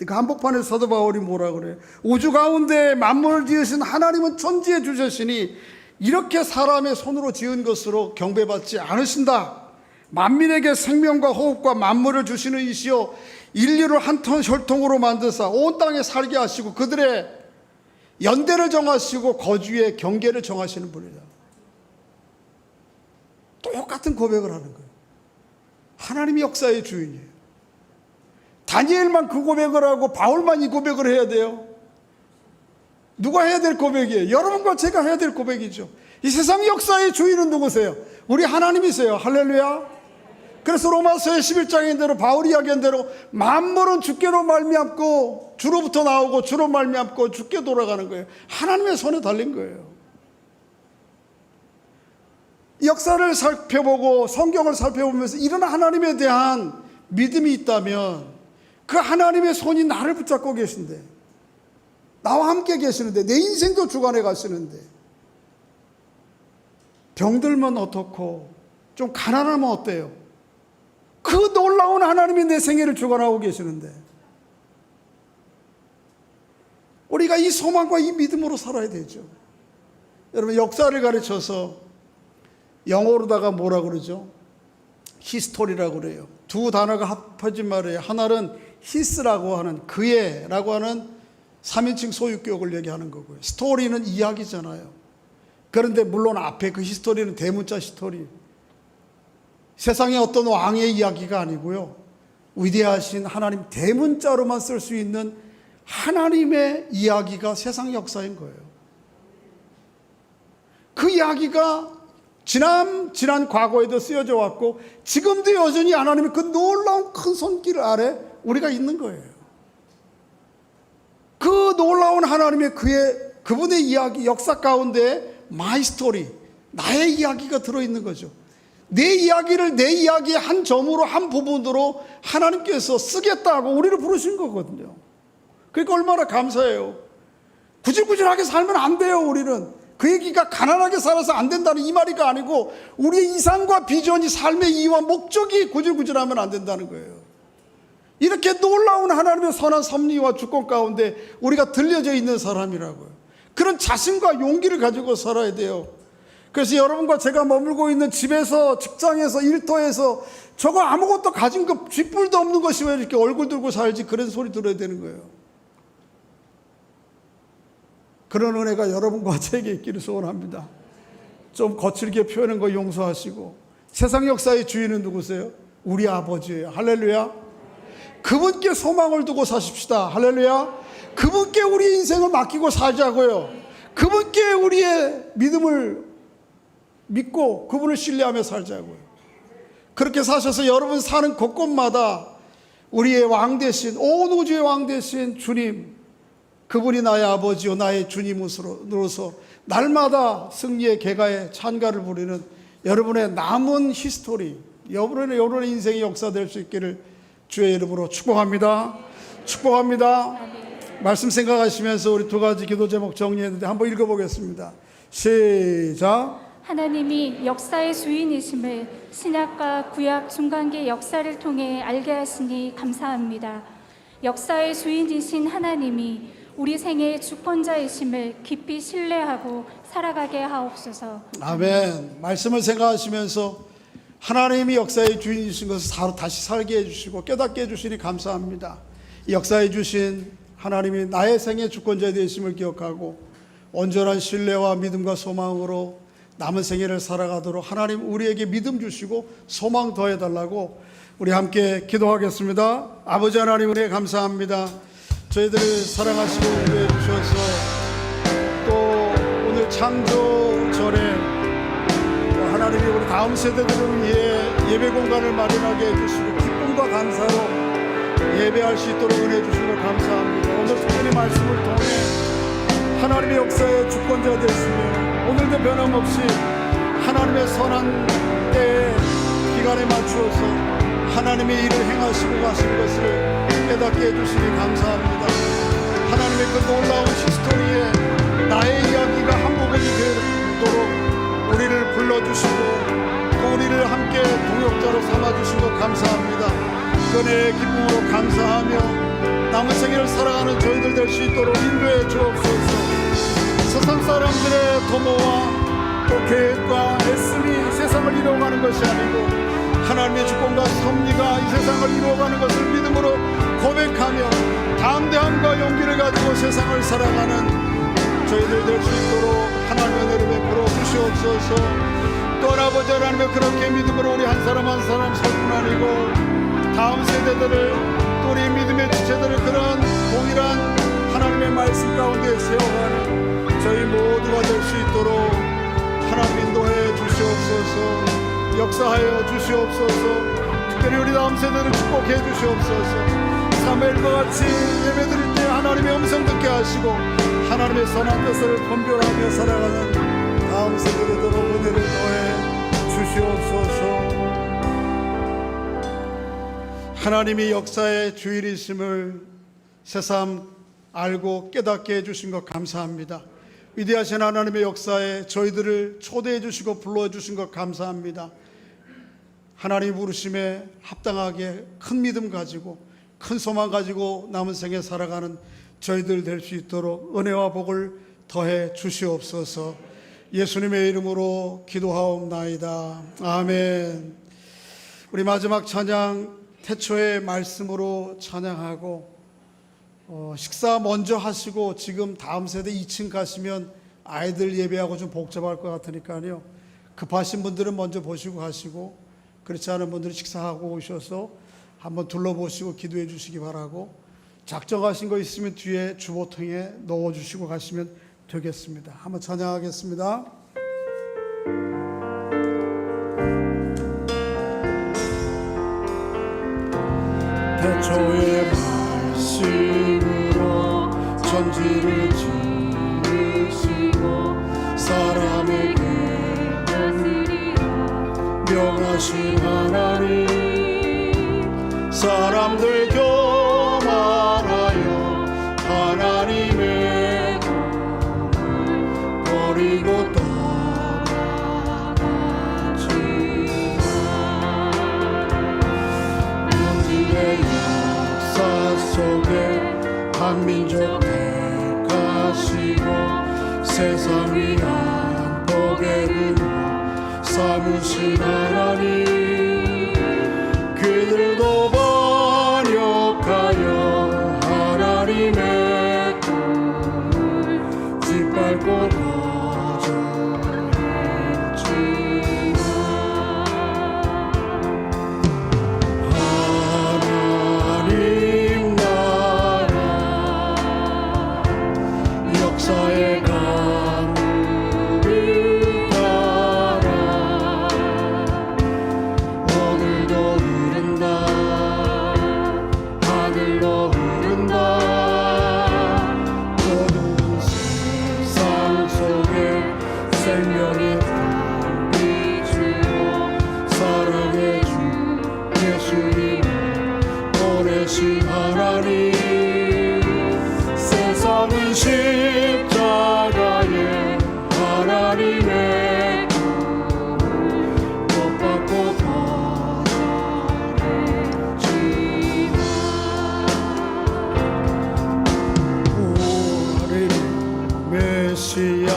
그 한복판에서 사도 바울이 뭐라 그래요? 우주 가운데 만물을 지으신 하나님은 천지에 주셨으니 이렇게 사람의 손으로 지은 것으로 경배받지 않으신다. 만민에게 생명과 호흡과 만물을 주시는 이시여 인류를 한 톤 혈통으로 만드사 온 땅에 살게 하시고 그들의 연대를 정하시고 거주의 경계를 정하시는 분이다. 똑같은 고백을 하는 거예요. 하나님이 역사의 주인이에요. 다니엘만 그 고백을 하고 바울만 이 고백을 해야 돼요? 누가 해야 될 고백이에요? 여러분과 제가 해야 될 고백이죠. 이 세상 역사의 주인은 누구세요? 우리 하나님이세요. 할렐루야. 그래서 로마서의 11장인 대로 바울이 이야기한 대로 만물은 주께로 말미암고 주로부터 나오고 주로 말미암고 주께 돌아가는 거예요. 하나님의 손에 달린 거예요. 역사를 살펴보고 성경을 살펴보면서 이런 하나님에 대한 믿음이 있다면 그 하나님의 손이 나를 붙잡고 계신데, 나와 함께 계시는데, 내 인생도 주관해 가시는데, 병들면 어떻고 좀 가난하면 어때요? 그 놀라운 하나님이 내 생애를 주관하고 계시는데 우리가 이 소망과 이 믿음으로 살아야 되죠. 여러분, 역사를 가르쳐서 영어로다가 뭐라 그러죠? 히스토리라고 그래요. 두 단어가 합해진 말이에요. 하나는 히스라고 하는, 그의라고 하는 3인칭 소유격을 얘기하는 거고요. 스토리는 이야기잖아요. 그런데 물론 앞에 그 히스토리는 대문자 스토리, 세상의 어떤 왕의 이야기가 아니고요, 위대하신 하나님 대문자로만 쓸 수 있는 하나님의 이야기가 세상 역사인 거예요. 그 이야기가 지난 과거에도 쓰여져 왔고 지금도 여전히 하나님의 그 놀라운 큰 손길 아래 우리가 있는 거예요. 그 놀라운 하나님의 그분의 이야기, 역사 가운데 마이 스토리, 나의 이야기가 들어있는 거죠. 내 이야기를 내 이야기의 한 점으로, 한 부분으로 하나님께서 쓰겠다고 우리를 부르신 거거든요. 그러니까 얼마나 감사해요. 구질구질하게 살면 안 돼요. 우리는 그 얘기가 가난하게 살아서 안 된다는 이 말이가 아니고, 우리의 이상과 비전이, 삶의 이유와 목적이 구질구질하면 안 된다는 거예요. 이렇게 놀라운 하나님의 선한 섭리와 주권 가운데 우리가 들려져 있는 사람이라고요. 그런 자신과 용기를 가지고 살아야 돼요. 그래서 여러분과 제가 머물고 있는 집에서, 직장에서, 일터에서 저거 아무것도 가진 거, 쥐뿔도 없는 것이 왜 이렇게 얼굴 들고 살지, 그런 소리 들어야 되는 거예요. 그런 은혜가 여러분과 제게 있기를 소원합니다. 좀 거칠게 표현한 거 용서하시고, 세상 역사의 주인은 누구세요? 우리 아버지예요. 할렐루야. 그분께 소망을 두고 사십시다. 할렐루야. 그분께 우리 인생을 맡기고 살자고요. 그분께 우리의 믿음을 믿고 그분을 신뢰하며 살자고요. 그렇게 사셔서 여러분 사는 곳곳마다 우리의 왕 되신, 온 우주의 왕 되신 주님, 그분이 나의 아버지요 나의 주님으로서 날마다 승리의 개가의 찬가를 부리는 여러분의 남은 히스토리, 여러분의 인생의 역사 될 수 있기를 주의 이름으로 축복합니다. 축복합니다. 말씀 생각하시면서 우리 두 가지 기도 제목 정리했는데 한번 읽어보겠습니다. 시작. 하나님이 역사의 주인이심을 신약과 구약 중간기 역사를 통해 알게 하시니 감사합니다. 역사의 주인이신 하나님이 우리 생애의 주권자이심을 깊이 신뢰하고 살아가게 하옵소서. 아멘. 말씀을 생각하시면서 하나님이 역사의 주인이신 것을 다시 살게 해주시고 깨닫게 해주시니 감사합니다. 역사에 주신 하나님이 나의 생애 주권자 되심을 기억하고 온전한 신뢰와 믿음과 소망으로 남은 생애를 살아가도록 하나님 우리에게 믿음 주시고 소망 더해달라고 우리 함께 기도하겠습니다. 아버지 하나님 은혜 감사합니다. 저희들을 사랑하시고 인도해 주셔서 또 오늘 창조 전에 하나님이 우리 다음 세대들을 위해 예배 공간을 마련하게 해주시고 기쁨과 감사로 예배할 수 있도록 은혜 주신 걸 감사합니다. 오늘 특별히 말씀을 통해 하나님의 역사의 주권자 되시며 오늘도 변함없이 하나님의 선한 때에 기간에 맞추어서 하나님의 일을 행하시고 가신 것을 깨닫게 해주시니 감사합니다. 하나님의 그 놀라운 히스토리에 나의 이야기가 한 부분이 되도록 우리를 불러주시고 또 우리를 함께 동역자로 삼아주신 것 감사합니다. 그의 기쁨으로 감사하며 남은 생애를 살아가는 저희들 될 수 있도록 인도해 주옵소서. 세상 사람들의 도모와 또 계획과 애씀이 세상을 이루어가는 것이 아니고 하나님의 주권과 섭리가 이 세상을 이루어가는 것을 믿음으로 고백하며 담대함과 용기를 가지고 세상을 살아가는 저희들 될 수 있도록 하나님의 은혜를 베풀어 주시옵소서. 또 아버지 하나님의 그렇게 믿음으로 우리 한 사람 한 사람 살뿐 아니고 다음 세대들을 또 우리 믿음의 지체들을 그런 동일한 하나님의 말씀 가운데 세워가는 저희 모두가 될 수 있도록 하나님 인도해 주시옵소서. 역사하여 주시옵소서. 특별히 우리 다음 세대를 축복해 주시옵소서. 사무엘과 같이 예배드릴 때 하나님의 음성 듣게 하시고 하나님의 선한 뜻을 분별하며 살아가는 다음 세대들에게 은혜를 더해 주시옵소서. 하나님이 역사의 주일이심을 새삼 알고 깨닫게 해주신 것 감사합니다. 위대하신 하나님의 역사에 저희들을 초대해 주시고 불러 주신 것 감사합니다. 하나님 부르심에 합당하게 큰 믿음 가지고 큰 소망 가지고 남은 생에 살아가는 저희들 될 수 있도록 은혜와 복을 더해 주시옵소서. 예수님의 이름으로 기도하옵나이다. 아멘. 우리 마지막 찬양 태초의 말씀으로 찬양하고 식사 먼저 하시고 지금 다음 세대 2층 가시면 아이들 예배하고 좀 복잡할 것 같으니까요. 급하신 분들은 먼저 보시고 가시고 그렇지 않은 분들은 식사하고 오셔서 한번 둘러보시고 기도해 주시기 바라고 작정하신 거 있으면 뒤에 주보통에 넣어주시고 가시면 되겠습니다. 한번 찬양하겠습니다. 태초의 말씀으로 천지를 지으시고 사람에게 명하신 하나님 사람들 교만하여 하나님의 공을 버리고 떠나갔지만 우리의 역사 속에 한 민족 택하시고 세상 위한 복의 근원 삼으신 하나님 그들도 번역하여 하나님의 꿈을 짓밟고 거절했지만 하나님 나라 역사의 강물을 따라 오늘도 흐른다 하늘로 흐른다 어두운 세상 속에 생명의 빛 비추고 사랑의 주 예수님을 보내신 하나님 세상은 십자가에 하나님의 꿈을 못 받고 거절했지만 오하나님 메시아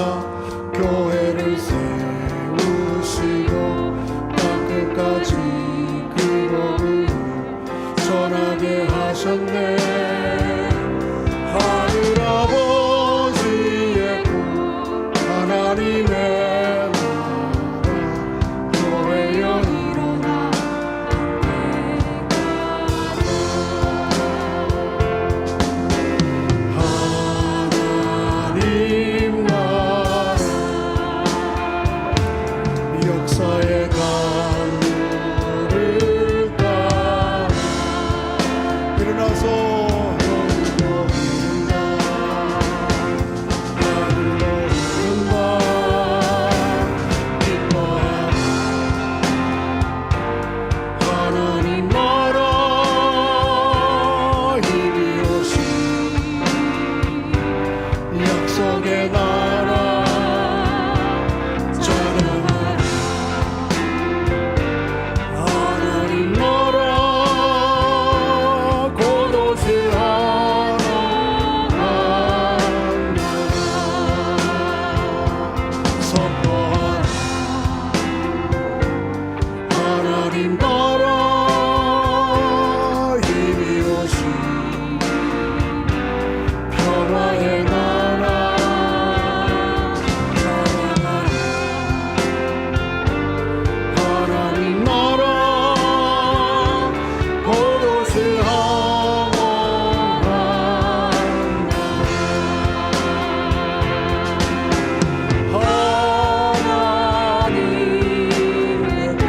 교회를 세우시고 땅끝까지 그 복음을 전하게 하셨네. 하늘아버지의 꿈 하나님의 나라 교회여 일어나 하나님 나라 역사의 강물을 따라 일어나서 하늘로 흐른다 하늘로 흐른다 기뻐하라 하나님 나라 힘이 오신 약속의 나라 찬양하라 하나님 나라 곧 오실 하나님 선포하라 하나님 나라 힘이 오신 평화의 나라 찬양하라 하나님 나라 곧 오실 하나님의 꿈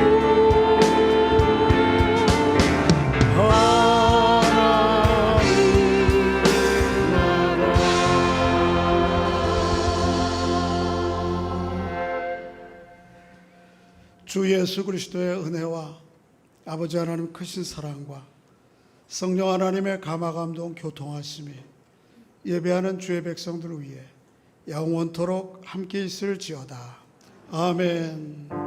예수 그리스도의 은혜와 아버지 하나님 크신 사랑과 성령 하나님의 감화감동 교통하심이 예배하는 주의 백성들을 위해 영원토록 함께 있을지어다. 아멘.